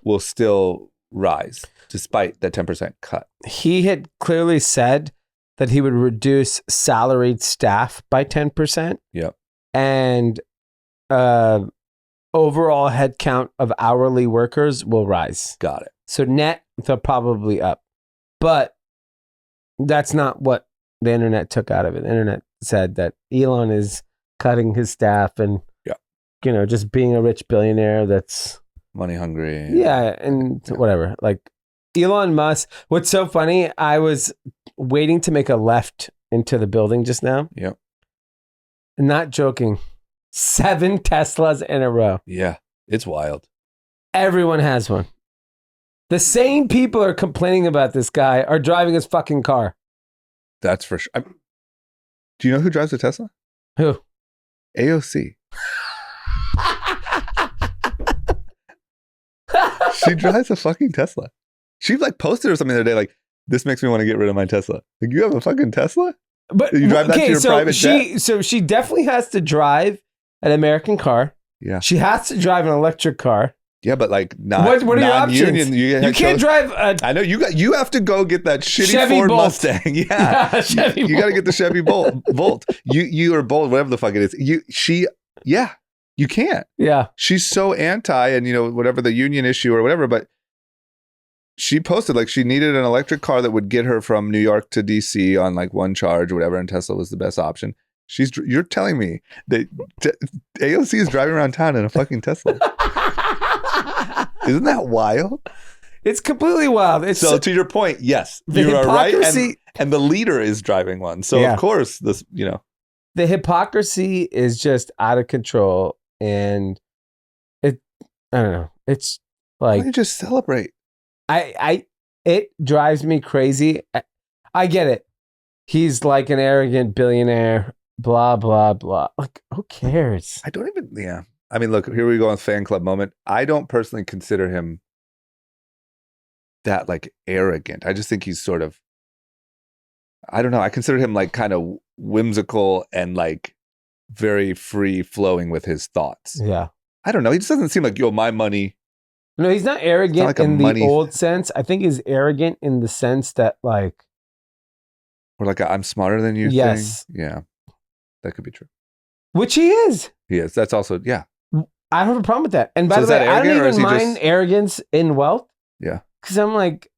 will still rise despite that 10% cut. He had clearly said that he would reduce salaried staff by 10%. Yep. And overall headcount of hourly workers will rise. Got it. So net, they're probably up. But that's not what the internet took out of it. The internet said that Elon is cutting his staff and, just being a rich billionaire that's money hungry. Yeah. And whatever. Like Elon Musk. What's so funny, I was waiting to make a left into the building just now. Yep. Not joking. 7 Teslas in a row. Yeah. It's wild. Everyone has one. The same people are complaining about this guy are driving his fucking car. That's for sure. Do you know who drives a Tesla? Who? AOC. She drives a fucking Tesla. She like posted or something the other day like, this makes me want to get rid of my Tesla. Like, you have a fucking Tesla? But you drive that to your private jet? So she definitely has to drive an American car. Yeah. She has to drive an electric car. Yeah, but like not What are your options? You can't drive I know you have to go get that shitty Chevy Ford Bolt. Mustang. Yeah. Chevy you got to get the Chevy Volt. You or Bolt, whatever the fuck it is. You can't. Yeah. She's so anti, and whatever the union issue or whatever, but she posted like she needed an electric car that would get her from New York to DC on like one charge or whatever, and Tesla was the best option. You're telling me that AOC is driving around town in a fucking Tesla. Isn't that wild? It's completely wild. So to your point, yes, you are right, and the leader is driving one. So of course, the hypocrisy is just out of control, and I don't know. It's like, why don't you just celebrate? It drives me crazy. I get it. He's like an arrogant billionaire, blah, blah, blah. Like, who cares? I don't even, yeah. I mean, look, here we go on fan club moment. I don't personally consider him that like arrogant. I just think he's sort of, I don't know. I consider him like kind of whimsical and like very free flowing with his thoughts. Yeah. I don't know. He just doesn't seem like, my money. No, he's not arrogant in the old sense. I think he's arrogant in the sense that like, or like I'm smarter than you. Yes. Thing. Yeah. That could be true. Which he is. He is. That's also, yeah. I don't have a problem with that. And by the way, I don't even mind arrogance in wealth. Yeah. Because I'm like,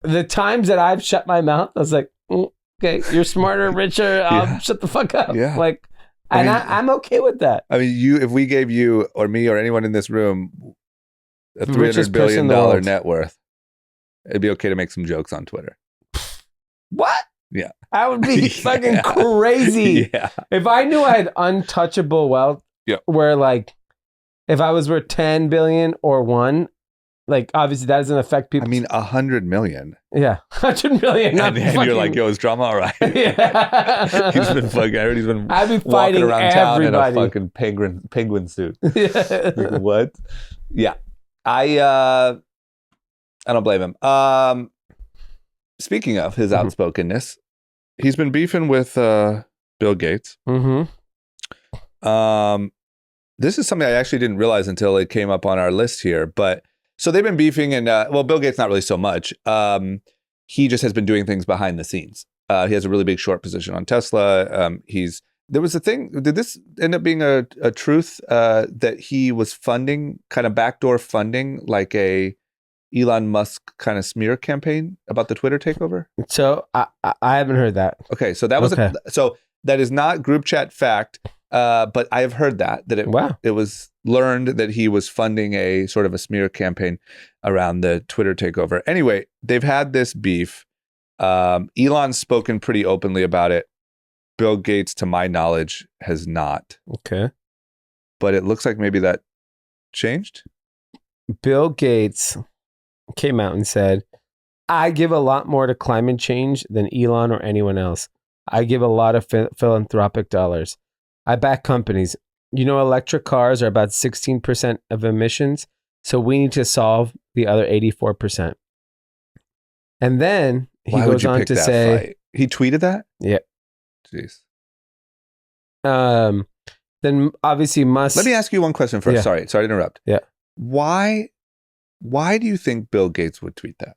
the times that I've shut my mouth, I was like, okay, you're smarter, richer, shut the fuck up. Yeah. Like, I'm okay with that. I mean, if we gave you or me or anyone in this room a $300 billion net worth, it'd be okay to make some jokes on Twitter. What? Yeah. I would be fucking crazy. Yeah. If I knew I had untouchable wealth, where like, if I was worth 10 billion or 1, like obviously that doesn't affect people. I mean, 100 million. Yeah. 100 million. And you're like, yo, is drama all right? Yeah. He's been fucking, I heard he's been I've been walking around town in a everybody. fucking penguin suit. Yeah. Like, what? Yeah. I don't blame him. Speaking of his outspokenness, he's been beefing with Bill Gates. Mm-hmm. This is something I actually didn't realize until it came up on our list here. But so they've been beefing, and Bill Gates not really so much. He just has been doing things behind the scenes. He has a really big short position on Tesla. There was a thing. Did this end up being a truth that he was funding, kind of backdoor funding, like a Elon Musk kind of smear campaign about the Twitter takeover? So I haven't heard that. Okay, so that was so that is not group chat fact, but I have heard that it was learned that he was funding a sort of a smear campaign around the Twitter takeover. Anyway, they've had this beef. Elon's spoken pretty openly about it. Bill Gates, to my knowledge, has not. Okay, but it looks like maybe that changed. Bill Gates came out and said, I give a lot more to climate change than Elon or anyone else. I give a lot of philanthropic dollars. I back companies. Electric cars are about 16% of emissions, so we need to solve the other 84%. And then he goes on to say... fight? He tweeted that? Yeah. Jeez. Then obviously Musk... Let me ask you one question first. Yeah. Sorry to interrupt. Yeah. Why do you think Bill Gates would tweet that?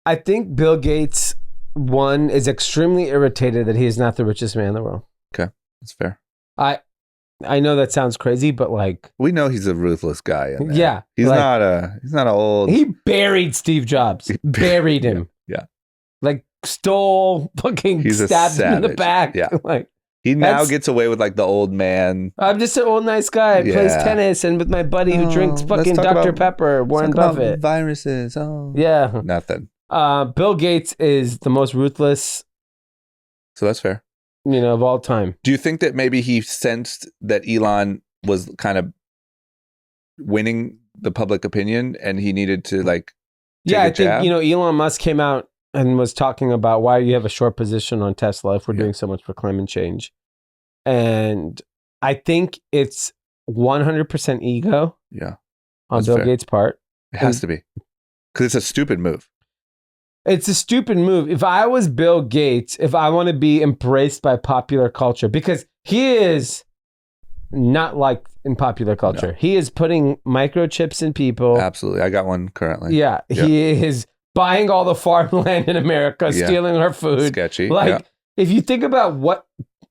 I think Bill Gates, one, is extremely irritated that he is not the richest man in the world. Okay, that's fair. I know that sounds crazy, but like... We know he's a ruthless guy. Yeah. He's not an old... He buried Steve Jobs. Buried him. Yeah. Like stole, fucking stabbed him in the back. Yeah. Like, he now gets away with like the old man. I'm just an old nice guy. Plays tennis and with my buddy who drinks fucking Dr. Pepper, Warren Buffett. Viruses. Oh. Yeah. Nothing. Bill Gates is the most ruthless. So that's fair. Of all time. Do you think that maybe he sensed that Elon was kind of winning the public opinion and he needed to like I think, Elon Musk came out and was talking about why you have a short position on Tesla if we're doing so much for climate change. And I think it's 100% ego. Yeah. On Bill Gates' part. It has to be. Because it's a stupid move. It's a stupid move. If I was Bill Gates, if I want to be embraced by popular culture, because he is not liked in popular culture. No. He is putting microchips in people. Absolutely. I got one currently. Yeah. He is buying all the farmland in America, stealing our food. Sketchy. Like, if you think about what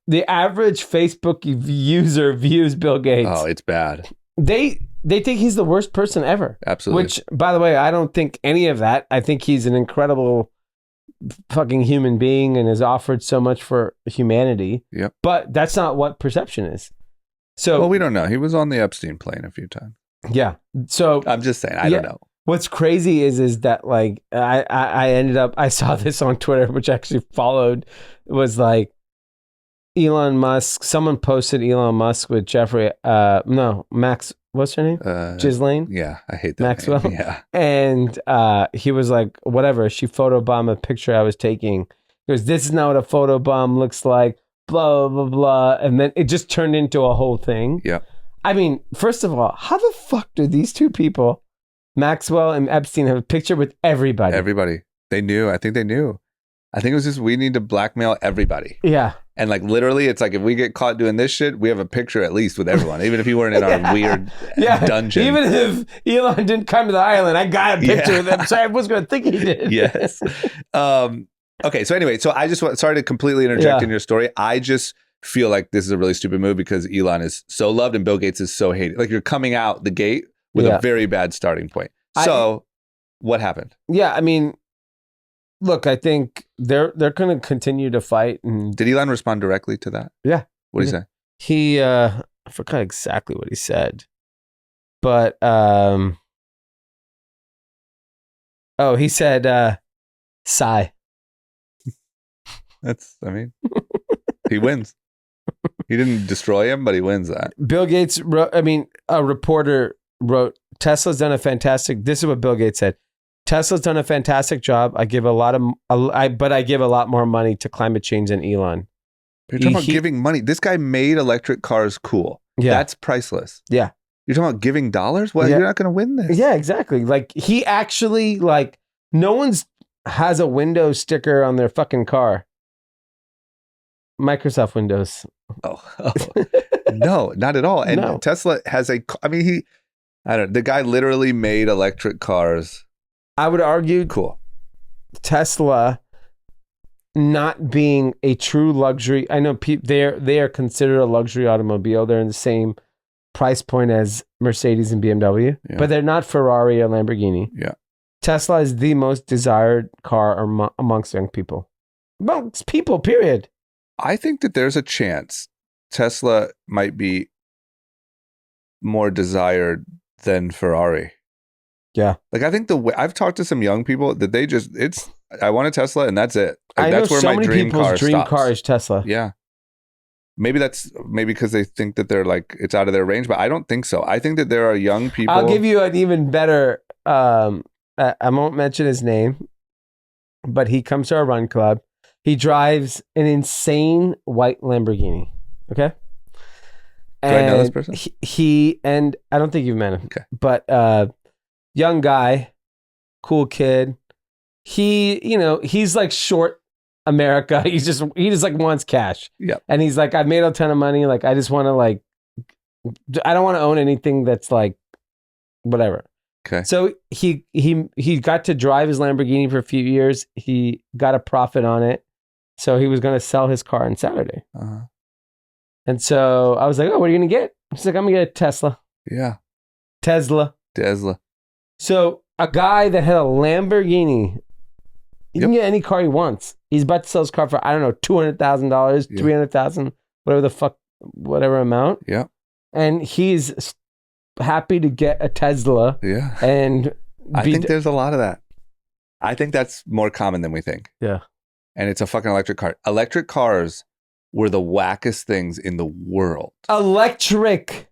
the average Facebook user views Bill Gates. Oh, it's bad. They think he's the worst person ever. Absolutely. Which, by the way, I don't think any of that. I think he's an incredible fucking human being and has offered so much for humanity. Yep. But that's not what perception is. So, well, we don't know. He was on the Epstein plane a few times. Yeah. So I'm just saying, I don't know. What's crazy is that like I ended up, I saw this on Twitter, which I actually followed, was like Elon Musk. Someone posted Elon Musk with Max. What's her name? Ghislaine? Yeah, I hate that Maxwell. name. Yeah. And he was like, whatever. She photobombed a picture I was taking. He goes, this is not what a photobomb looks like. Blah, blah, blah. And then it just turned into a whole thing. Yeah. I mean, first of all, how the fuck do these two people, Maxwell and Epstein, have a picture with everybody? Everybody. They knew. I think they knew. I think it was just, we need to blackmail everybody. Yeah. And like literally, it's like if we get caught doing this shit, we have a picture at least with everyone, even if you weren't in our weird dungeon. Even if Elon didn't come to the island, I got a picture with him, so I was going to think he did. Yes. Okay. So anyway, so I just sorry to completely interject in your story. I just feel like this is a really stupid move because Elon is so loved and Bill Gates is so hated. Like you're coming out the gate with a very bad starting point. So what happened? Yeah, I mean, look, I think they're going to continue to fight. And did Elon respond directly to that? Yeah. What did he say? He, I forgot exactly what he said, but, he said, sigh. He wins. He didn't destroy him, but he wins that. Bill Gates wrote, a reporter wrote, Tesla's done a fantastic, this is what Bill Gates said. Tesla's done a fantastic job. I give a lot more money to climate change than Elon. You're talking about giving money. This guy made electric cars cool. Yeah. That's priceless. Yeah. You're talking about giving dollars? Well, you're not going to win this. Yeah, exactly. Like he actually, like no one's has a Windows sticker on their fucking car. Microsoft Windows. Oh. No, not at all. And Tesla has the guy literally made electric cars. I would argue cool. Tesla not being a true luxury. I know they are considered a luxury automobile. They're in the same price point as Mercedes and BMW, but they're not Ferrari or Lamborghini. Yeah. Tesla is the most desired car amongst young people. Amongst people, period. I think that there's a chance Tesla might be more desired than Ferrari. Yeah. Like I think I've talked to some young people that I want a Tesla and that's it. Like, I that's know where so my many people's dream car is Tesla. Yeah. Maybe because they think that they're like, it's out of their range, but I don't think so. I think that there are young people. I'll give you an even better, I won't mention his name, but he comes to our run club. He drives an insane white Lamborghini. Okay. Do I know this person? And I don't think you've met him. Okay. But young guy, cool kid. He's like short America. He just like wants cash. Yeah. And he's like, I've made a ton of money. Like, I just want to I don't want to own anything that's like whatever. Okay. So he got to drive his Lamborghini for a few years. He got a profit on it. So he was going to sell his car on Saturday. Uh-huh. And so I was like, oh, what are you going to get? He's like, I'm going to get a Tesla. Yeah. Tesla. So a guy that had a Lamborghini, he can get any car he wants. He's about to sell his car for, I don't know, $200,000, $300,000, whatever the fuck, whatever amount. Yeah. And he's happy to get a Tesla. Yeah. And I think there's a lot of that. I think that's more common than we think. Yeah. And it's a fucking electric car. Electric cars were the wackest things in the world. Electric.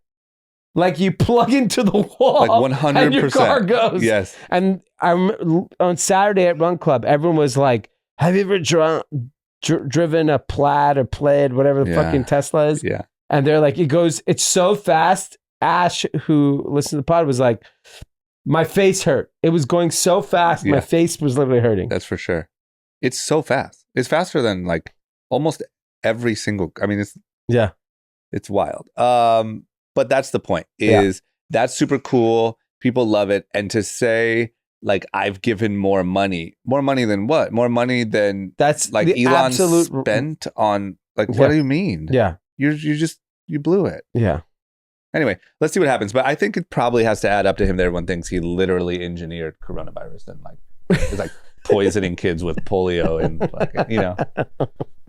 Like you plug into the wall. Like 100%. And your car goes. Yes. And on Saturday at Run Club, everyone was like, have you ever driven a Plaid or Plaid, whatever the fucking Tesla is? Yeah. And they're like, it's so fast. Ash, who listened to the pod, was like, my face hurt. It was going so fast. My face was literally hurting. That's for sure. It's so fast. It's faster than like almost every single, it's It's wild. But that's the point. Is that's super cool. People love it. And to say like I've given more money than what? More money than that's like Elon spent on like what do you mean? Yeah. You blew it. Yeah. Anyway, let's see what happens. But I think it probably has to add up to him that everyone thinks he literally engineered coronavirus and like is like poisoning kids with polio and like, you know,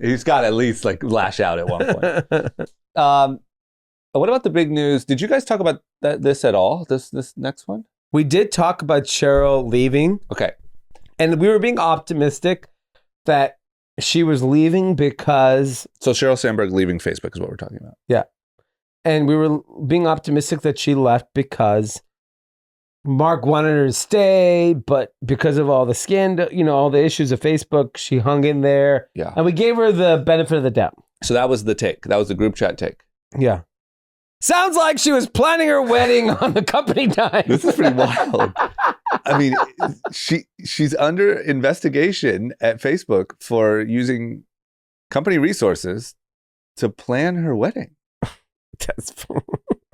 he's got to at least like lash out at one point. What about the big news? Did you guys talk about this at all? This next one? We did talk about Sheryl leaving. Okay. And we were being optimistic that she was leaving because... So Sheryl Sandberg leaving Facebook is what we're talking about. Yeah. And we were being optimistic that she left because Mark wanted her to stay, but because of all the scandal, you know, all the issues of Facebook, she hung in there. Yeah. And we gave her the benefit of the doubt. So that was the take. That was the group chat take. Yeah. Sounds like she was planning her wedding on the company dime. This is pretty wild. I mean, she's under investigation at Facebook for using company resources to plan her wedding. That's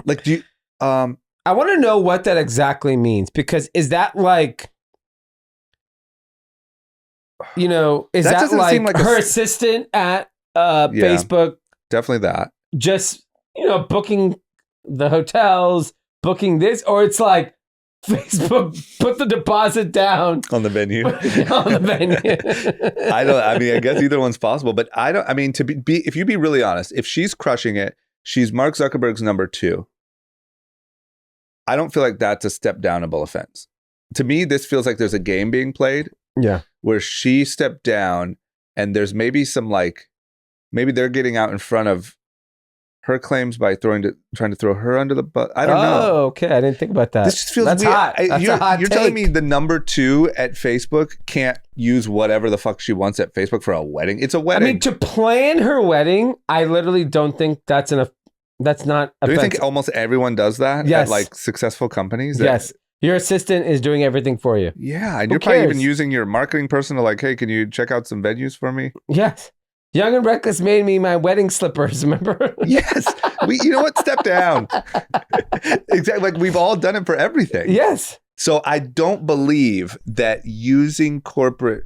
like, do you, I want to know what that exactly means, because is that like, you know, is that like her assistant at Facebook? Definitely that. Just, you know, booking the hotels, booking this, or it's like Facebook put the deposit down on the venue. On the venue. I mean, I guess either one's possible, but I mean, to be if you be really honest, if she's crushing it, she's Mark Zuckerberg's number 2. I don't feel like that's a step downable offense. To me, this feels like there's a game being played. Yeah. Where she stepped down and there's maybe some like, maybe they're getting out in front of her claims by trying to throw her under the bus. I don't know. Oh, okay. I didn't think about that. This just feels That's weird. hot. That's a hot You're take. telling me the number 2 at Facebook can't use whatever the fuck she wants at Facebook for a wedding? It's a wedding. I mean, to plan her wedding, I literally don't think that's enough. That's not Do you offensive. think almost everyone does that Yes. at like successful companies? Yes. Your assistant is doing everything for you. Yeah. And Who you're probably even cares? using your marketing person to like, hey, can you check out some venues for me? Yes. Young and Reckless made me my wedding slippers, remember? Yes. You know what? Step down. Exactly. Like we've all done it for everything. Yes. So I don't believe that using corporate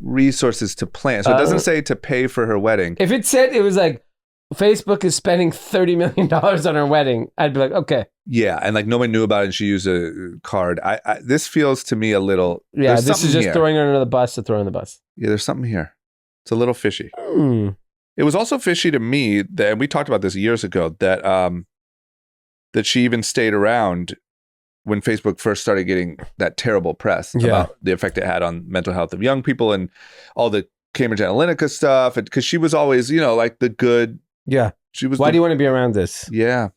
resources to plan. So it doesn't say to pay for her wedding. If it said it was like, Facebook is spending $30 million on her wedding, I'd be like, okay. Yeah. And like no one knew about it and she used a card. This feels to me a little. Yeah, this is just here. throwing her under the bus to throw in the bus. Yeah, there's something here. It's a little fishy. It was also fishy to me that, and we talked about this years ago, that that she even stayed around when Facebook first started getting that terrible press about the effect it had on mental health of young people and all the Cambridge Analytica stuff. Because she was always, you know, like the good. Yeah. She was. Why do you want to be around this? Yeah.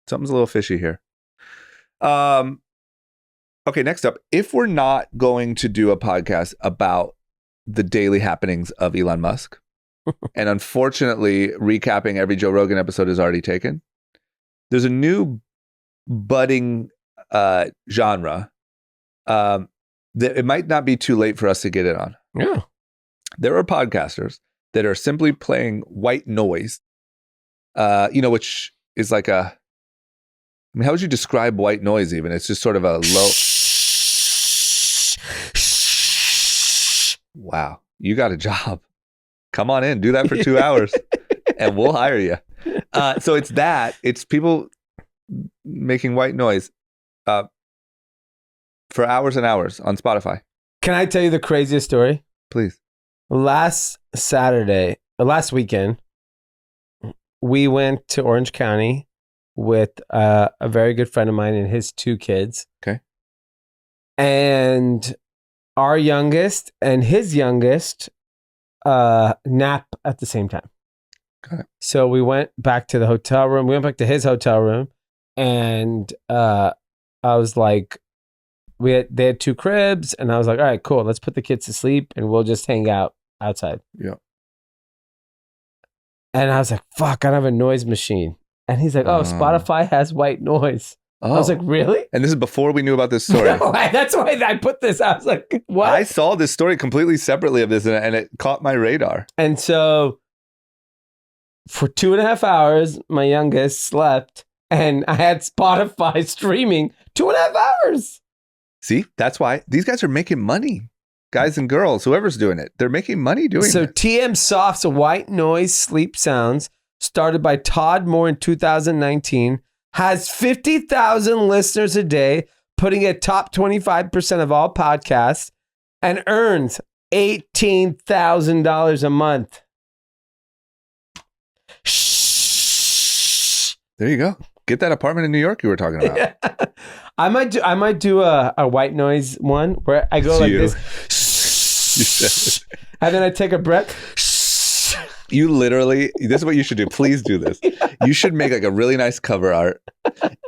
Something's a little fishy here. Okay, next up, if we're not going to do a podcast about the daily happenings of Elon Musk, and unfortunately, recapping every Joe Rogan episode is already taken, there's a new budding genre that it might not be too late for us to get in on. Yeah. There are podcasters that are simply playing white noise, you know, which is like a, I mean, how would you describe white noise even? It's just sort of a low. Wow, you got a job. Come on in, do that for 2 hours and we'll hire you. So it's people making white noise for hours and hours on Spotify. Can I tell you the craziest story? Please. Last weekend, we went to Orange County with a very good friend of mine and his 2 kids. Okay. And our youngest and his youngest nap at the same time. Got it. So we went back to the hotel room. We went back to his hotel room, and I was like, they had 2 cribs, and I was like, all right, cool. Let's put the kids to sleep, and we'll just hang out outside. Yeah. And I was like, fuck, I don't have a noise machine. And he's like, oh, Spotify has white noise. I was like, really? And this is before we knew about this story. No, that's why I put this. I was like, what? I saw this story completely separately of this, and it caught my radar. And so for 2.5 hours, my youngest slept, and I had Spotify streaming 2.5 hours. See, that's why these guys are making money. Guys and girls, whoever's doing it, they're making money doing it. So TM Soft's white noise sleep sounds, started by Todd Moore in 2019, has 50,000 listeners a day, putting it top 25% of all podcasts, and earns $18,000 a month. Shh. There you go. Get that apartment in New York you were talking about. Yeah. I might do a white noise one where I go like this. You said it. And then I take a breath. You literally, this is what you should do. Please do this. You should make like a really nice cover art,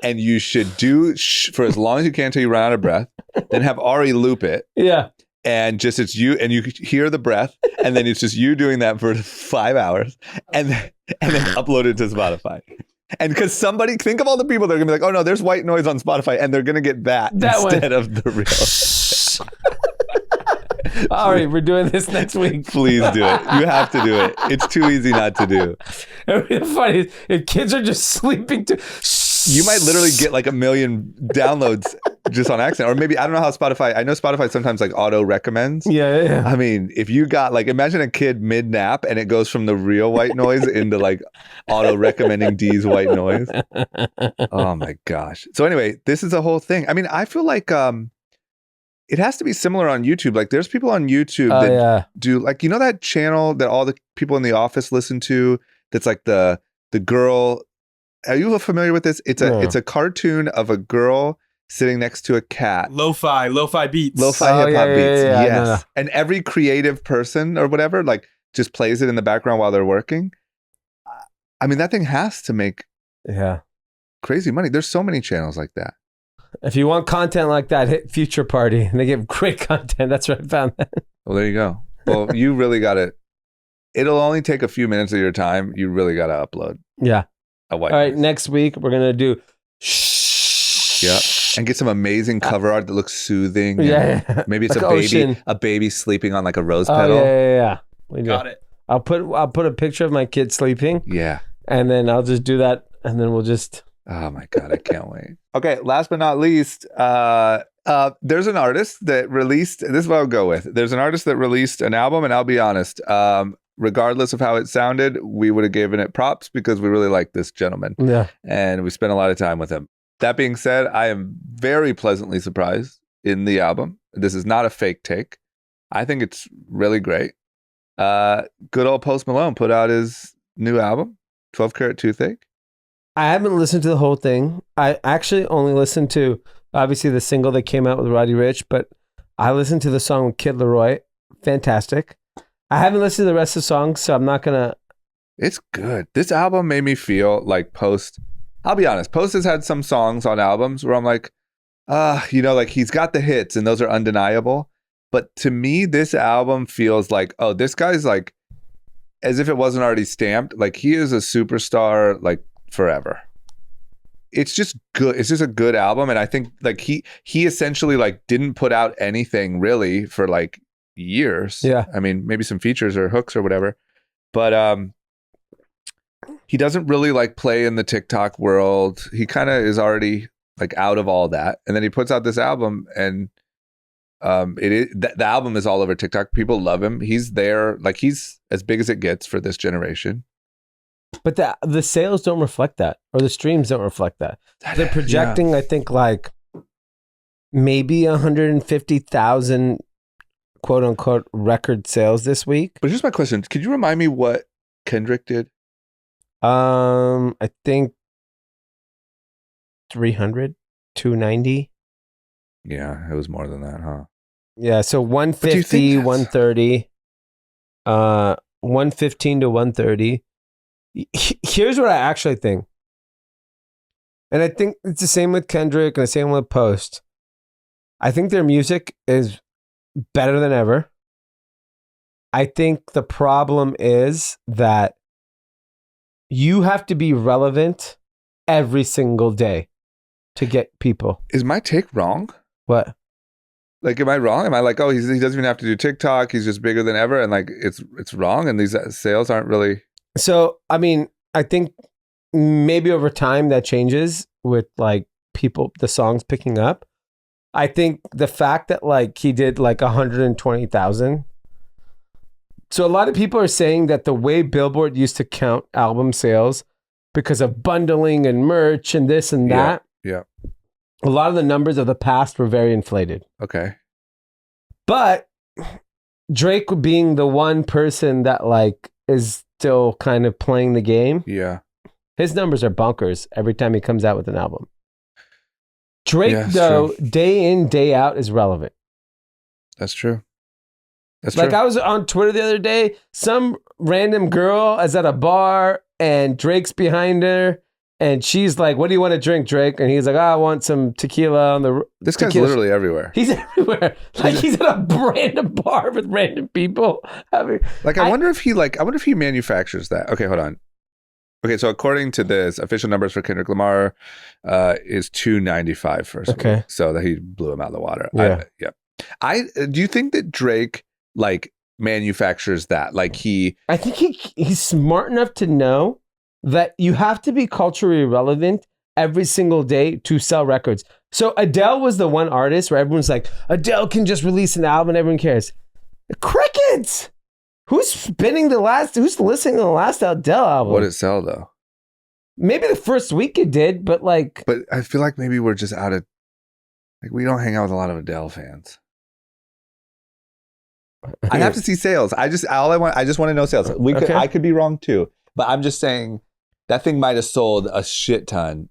and you should do for as long as you can until you run out of breath. Then have Ari loop it. Yeah. And just it's you, and you hear the breath, and then it's just you doing that for 5 hours, and then upload it to Spotify. And because somebody, think of all the people that are gonna be like, oh no, there's white noise on Spotify, and they're gonna get that instead of the real. All right, we're doing this next week. Please do it. You have to do it. It's too easy not to do. The funny is, if kids are just sleeping too, you might literally get like 1 million downloads just on accident. Or maybe, I don't know how Spotify, I know Spotify sometimes like auto recommends. Yeah. I mean, if you got like, imagine a kid mid nap and it goes from the real white noise into like auto recommending Dees white noise. Oh my gosh. So anyway, this is a whole thing. I mean, I feel like, it has to be similar on YouTube. Like there's people on YouTube that do like, you know, that channel that all the people in the office listen to, that's like the girl. Are you familiar with this? It's a cartoon of a girl sitting next to a cat. Lo-fi beats. Lo-fi hip hop beats. Yeah, yes. no. And every creative person or whatever, like just plays it in the background while they're working. I mean, that thing has to make crazy money. There's so many channels like that. If you want content like that, hit Future Party. They give great content. That's where I found that. Well, there you go. Well, you really got to, it'll only take a few minutes of your time. You really got to upload. Yeah. All right, next week we're going to do yeah. And get some amazing cover art that looks soothing. Yeah. Maybe it's like a baby sleeping on like a rose petal. Yeah. We Got it. I'll put a picture of my kid sleeping. Yeah. And then I'll just do that, and then we'll just. Oh my God, I can't wait. Okay, last but not least, there's an artist that released, this is what I'll go with. There's an artist that released an album, and I'll be honest, regardless of how it sounded, we would have given it props because we really like this gentleman. Yeah. And we spent a lot of time with him. That being said, I am very pleasantly surprised in the album. This is not a fake take. I think it's really great. Good old Post Malone put out his new album, 12 Karat Toothache. I haven't listened to the whole thing. I actually only listened to, obviously, the single that came out with Roddy Ricch, but I listened to the song with Kid Laroi. Fantastic. I haven't listened to the rest of the songs, so I'm not going to. It's good. This album made me feel like Post. I'll be honest. Post has had some songs on albums where I'm like, like he's got the hits and those are undeniable. But to me, this album feels like, oh, this guy's like, as if it wasn't already stamped. Like he is a superstar, like, forever. It's just good. It's just a good album. And I think like he essentially like didn't put out anything really for like years. Yeah. I mean, maybe some features or hooks or whatever. But he doesn't really like play in the TikTok world. He kind of is already like out of all that. And then he puts out this album, and the album is all over TikTok. People love him. He's there. Like he's as big as it gets for this generation. But the sales don't reflect that, or the streams don't reflect that. They're projecting, I think, like maybe 150,000 quote unquote record sales this week. But here's my question. Could you remind me what Kendrick did? I think 300, 290. Yeah, it was more than that, huh? Yeah, so 150, 130, 115 to 130. Here's what I actually think. And I think it's the same with Kendrick and the same with Post. I think their music is better than ever. I think the problem is that you have to be relevant every single day to get people. Is my take wrong? What? Like, am I wrong? Am I like, oh, he doesn't even have to do TikTok. He's just bigger than ever. And like, it's wrong. And these sales aren't really. So, I mean, I think maybe over time that changes with like people, the songs picking up. I think the fact that like he did like 120,000. So a lot of people are saying that the way Billboard used to count album sales because of bundling and merch and this and that. Yeah. A lot of the numbers of the past were very inflated. Okay. But Drake being the one person that like is still kind of playing the game. Yeah. His numbers are bonkers every time he comes out with an album. Drake, Yeah, though, true. day in, day out is relevant. That's true. That's like true. I was on Twitter the other day, some random girl is at a bar and Drake's behind her and she's like, "What do you want to drink, Drake?" And he's like, "I want some tequila on the." This guy's tequila. literally everywhere. He's everywhere. Like he's at a random bar with random people. Like I wonder if he manufactures that. Okay, hold on. Okay, so according to this, official numbers for Kendrick Lamar is 295 first Okay. week. So that he blew him out of the water. Yeah. I do you think that Drake like manufactures that? Like I think he's smart enough to know that you have to be culturally relevant every single day to sell records. So Adele was the one artist where everyone's like, Adele can just release an album and everyone cares. Crickets! Who's listening to the last Adele album? what did it sell though? Maybe the first week it did, but like... But I feel like maybe we're just out of like we don't hang out with a lot of Adele fans. I have to see sales. I just want to know sales. I could be wrong too, but I'm just saying that thing might have sold a shit ton.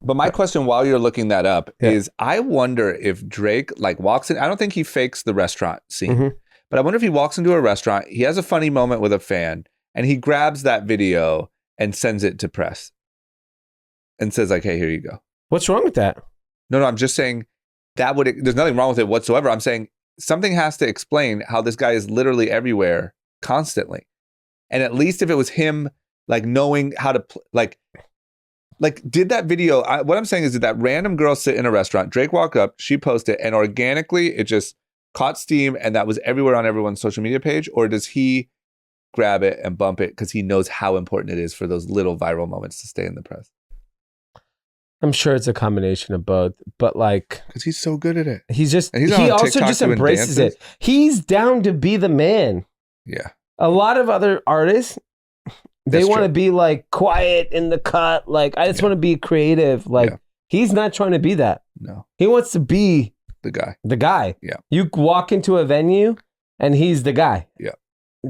But my question while you're looking that up is I wonder if Drake like walks in, I don't think he fakes the restaurant scene, but I wonder if he walks into a restaurant, he has a funny moment with a fan and he grabs that video and sends it to press and says like, "Hey, here you go." What's wrong with that? No, I'm just saying there's nothing wrong with it whatsoever. I'm saying something has to explain how this guy is literally everywhere constantly. And at least if it was him, like knowing how to, like did that video, what I'm saying is did that random girl sit in a restaurant, Drake walked up, she posted, and organically it just caught steam and that was everywhere on everyone's social media page? Or does he grab it and bump it because he knows how important it is for those little viral moments to stay in the press? I'm sure it's a combination of both, but like... Because he's so good at it. He on also TikTok just doing embraces dances. it. He's down to be the man. Yeah. A lot of other artists, they That's want to true. be like quiet in the cut. Like, I just want to be creative. Like, he's not trying to be that. No. He wants to be The guy. the guy. Yeah. You walk into a venue and he's the guy. Yeah.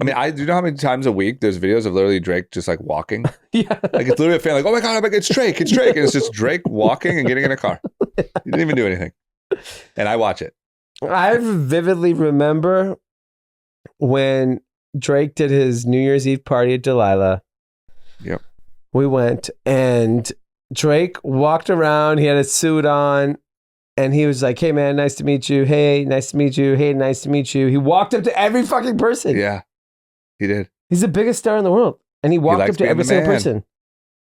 I mean, do you know how many times a week there's videos of literally Drake just like walking? Yeah. Like it's literally a fan like, "Oh my God, it's Drake, it's Drake." And it's just Drake walking and getting in a car. He didn't even do anything. And I watch it. I vividly remember when Drake did his New Year's Eve party at Delilah. Yep. We went and Drake walked around. He had a suit on and he was like, "Hey man, nice to meet you. Hey, nice to meet you. Hey, nice to meet you." He walked up to every fucking person. Yeah, he did. He's the biggest star in the world. And he walked likes up to being every the single man. person.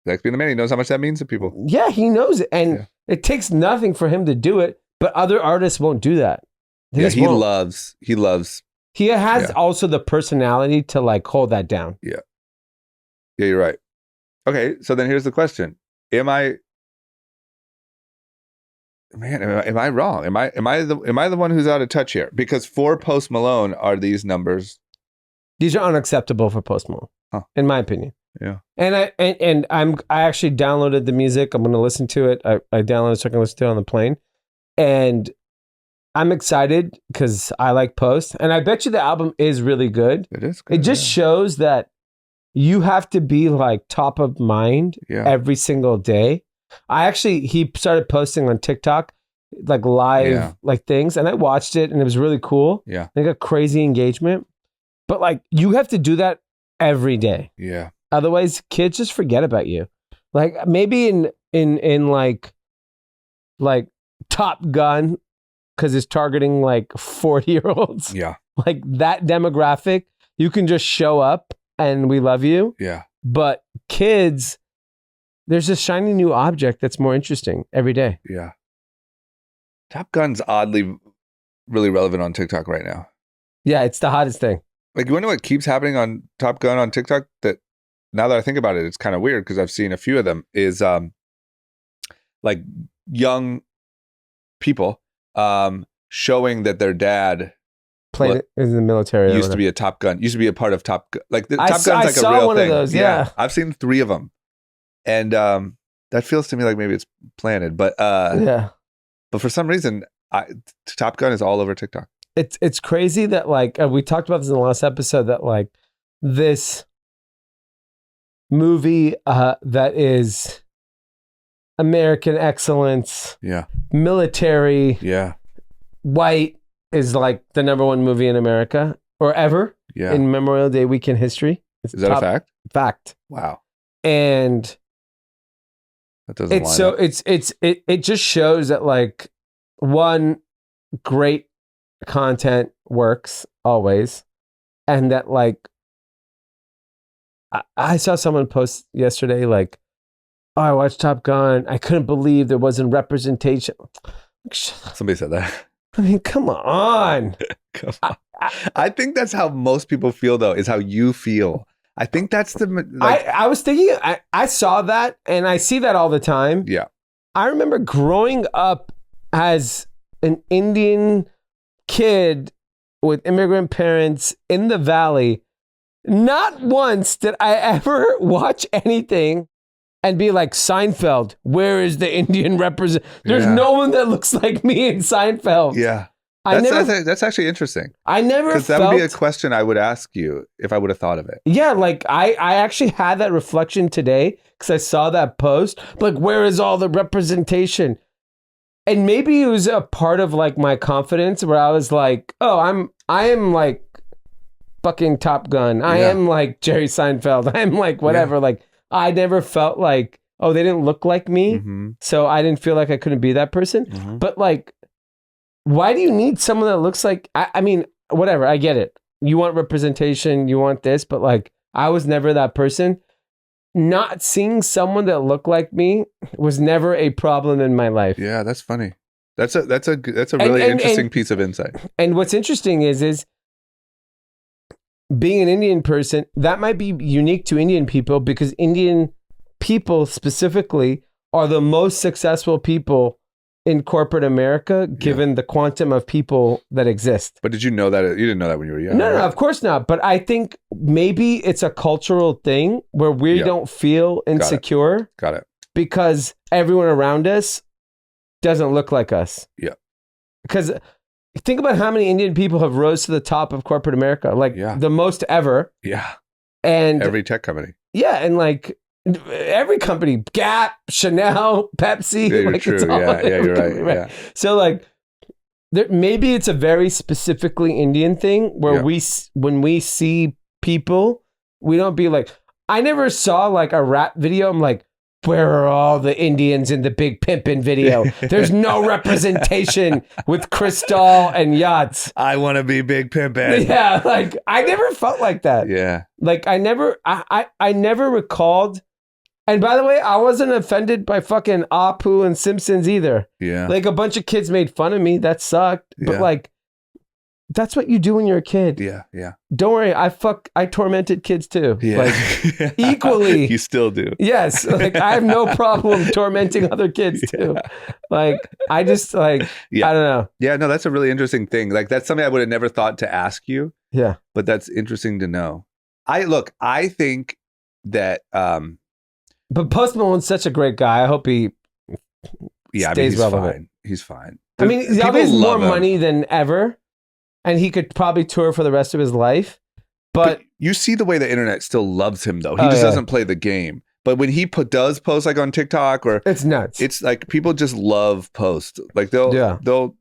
He likes being the man. He knows how much that means to people. Yeah, he knows it. And it takes nothing for him to do it, but other artists won't do that. They just He won't. loves. He has also the personality to like hold that down. Yeah, you're right. Okay, so then here's the question: Am I wrong? Am I the one who's out of touch here? Because for Post Malone, are these numbers? These are unacceptable for Post Malone, in my opinion. Yeah. And I actually downloaded the music. I'm going to listen to it. I downloaded it so I can listen to it on the plane. And I'm excited because I like Post. And I bet you the album is really good. It is good. It just shows that you have to be like top of mind every single day. He started posting on TikTok like live like things. And I watched it and it was really cool. Yeah. They got crazy engagement. But like you have to do that every day. Yeah. Otherwise, kids just forget about you. Like maybe in like Top Gun, because it's targeting like 40-year-olds. Yeah. Like that demographic, you can just show up and we love you. Yeah. But kids, there's a shiny new object that's more interesting every day. Yeah. Top Gun's oddly really relevant on TikTok right now. Yeah, it's the hottest thing. Like, you wonder what keeps happening on Top Gun on TikTok? That now that I think about it, it's kind of weird because I've seen a few of them. Is like young people showing that their dad played it in the military. Used to be a Top Gun. Used to be a part of Top Gun. Like Top Gun's like saw a real one thing. of those. Yeah. I've seen 3 of them, and that feels to me like maybe it's planted. But but for some reason, Top Gun is all over TikTok. It's crazy that like we talked about this in the last episode that like this movie that is American excellence, military, white is like the #1 movie in America or ever in Memorial Day weekend history. Is that a fact? Fact. Wow. And that doesn't it's line up. it just shows that like one, great content works always, and that like I saw someone post yesterday like, oh, I watched Top Gun, I couldn't believe there wasn't representation. Somebody said that. I mean, come on. Come on. I think that's how most people feel, though, is how you feel. I think that's the like, I was thinking I saw that, and I see that all the time. Yeah. I remember growing up as an Indian kid with immigrant parents in the Valley. Not once did I ever watch anything and be like, Seinfeld, where is the Indian represent? There's no one that looks like me in Seinfeld. Yeah. That's actually interesting. I never because that would be a question I would ask you if I would have thought of it. Yeah, like I actually had that reflection today because I saw that post. Like, where is all the representation? And maybe it was a part of like my confidence where I was like, oh, I am like fucking Top Gun. I am like Jerry Seinfeld. I'm like whatever. Yeah. Like I never felt like, oh, they didn't look like me. Mm-hmm. So I didn't feel like I couldn't be that person. Mm-hmm. But like, why do you need someone that looks like, I mean, whatever, I get it. You want representation, you want this, but like, I was never that person. Not seeing someone that looked like me was never a problem in my life. Yeah, that's funny. That's a really interesting piece of insight. And what's interesting is being an Indian person, that might be unique to Indian people because Indian people specifically are the most successful people in corporate America, given the quantum of people that exist. But did you know that? You didn't know that when you were young. No, of course not. But I think maybe it's a cultural thing where we don't feel insecure. Got it. Because everyone around us doesn't look like us. Yeah. Because think about how many Indian people have rose to the top of corporate America, like the most ever. Yeah. And every tech company. Yeah, and like every company, Gap, Chanel, Pepsi. Yeah, you're like true. You're right. Yeah. So like, maybe it's a very specifically Indian thing where when we see people, we don't be like, I never saw like a rap video. I'm like, where are all the Indians in the Big Pimpin' video? There's no representation with Cristal and yachts. I want to be Big Pimpin'. Yeah, like I never felt like that. Yeah. Like I never recalled. And by the way, I wasn't offended by fucking Apu and Simpsons either. Yeah. Like a bunch of kids made fun of me. That sucked. But like, that's what you do when you're a kid. Yeah, yeah. Don't worry, I tormented kids too. Yeah. Like equally. You still do. Yes. Like I have no problem tormenting other kids too. Like I just like, I don't know. Yeah, no, that's a really interesting thing. Like that's something I would have never thought to ask you. Yeah. But that's interesting to know. I think that but Post Malone's such a great guy. I hope he stays relevant. Fine. He's fine. I mean, he has more money than ever. And he could probably tour for the rest of his life. But you see the way the internet still loves him, though. He just doesn't play the game. But when he does post like on TikTok or it's nuts. It's like people just love Post. Like they'll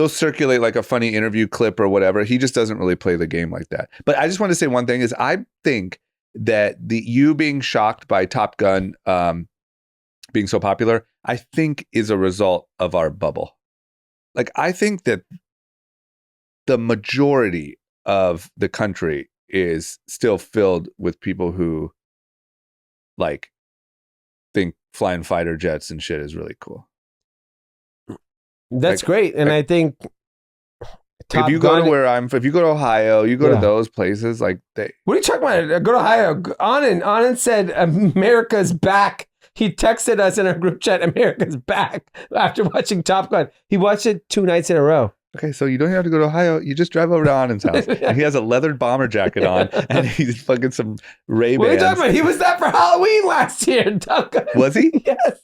circulate like a funny interview clip or whatever. He just doesn't really play the game like that. But I just want to say one thing is I think that you being shocked by Top Gun being so popular, I think is a result of our bubble. Like I think that the majority of the country is still filled with people who like think flying fighter jets and shit is really cool. That's great. And I think If you go to Ohio, you go to those places, like What are you talking about? Go to Ohio. Anand said America's back. He texted us in our group chat, America's back, after watching Top Gun. He watched it 2 nights in a row. Okay, so you don't have to go to Ohio. You just drive over to Anand's house. And he has a leathered bomber jacket on, and he's fucking some Ray-Bans. What are you talking about? He was that for Halloween last year in Top Gun. Was he? Yes.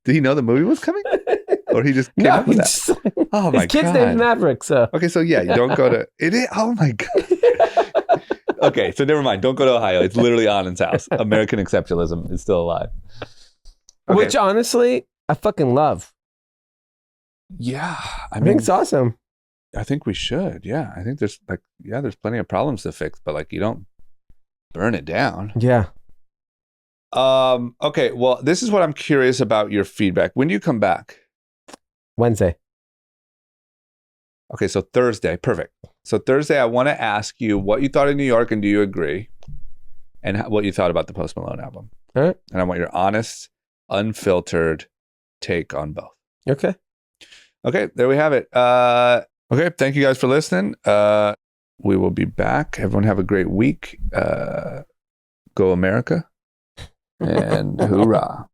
Did he know the movie was coming? Or he just came up with that? Oh, my God. His kid's named Maverick, so. Okay, so yeah, you don't go to... It is, oh, my God. Okay, so never mind. Don't go to Ohio. It's literally Anand's house. American exceptionalism is still alive. Okay. Which, honestly, I fucking love. Yeah. I think it's awesome. I think we should. Yeah. I think there's there's plenty of problems to fix, but like you don't burn it down. Yeah. Okay. Well, this is what I'm curious about your feedback. When do you come back? Wednesday. Okay. So Thursday. Perfect. So Thursday, I want to ask you what you thought of New York and do you agree? And what you thought about the Post Malone album. All right. And I want your honest, unfiltered take on both. Okay. Okay, there we have it. Okay, thank you guys for listening. We will be back. Everyone have a great week. Go America. And hoorah.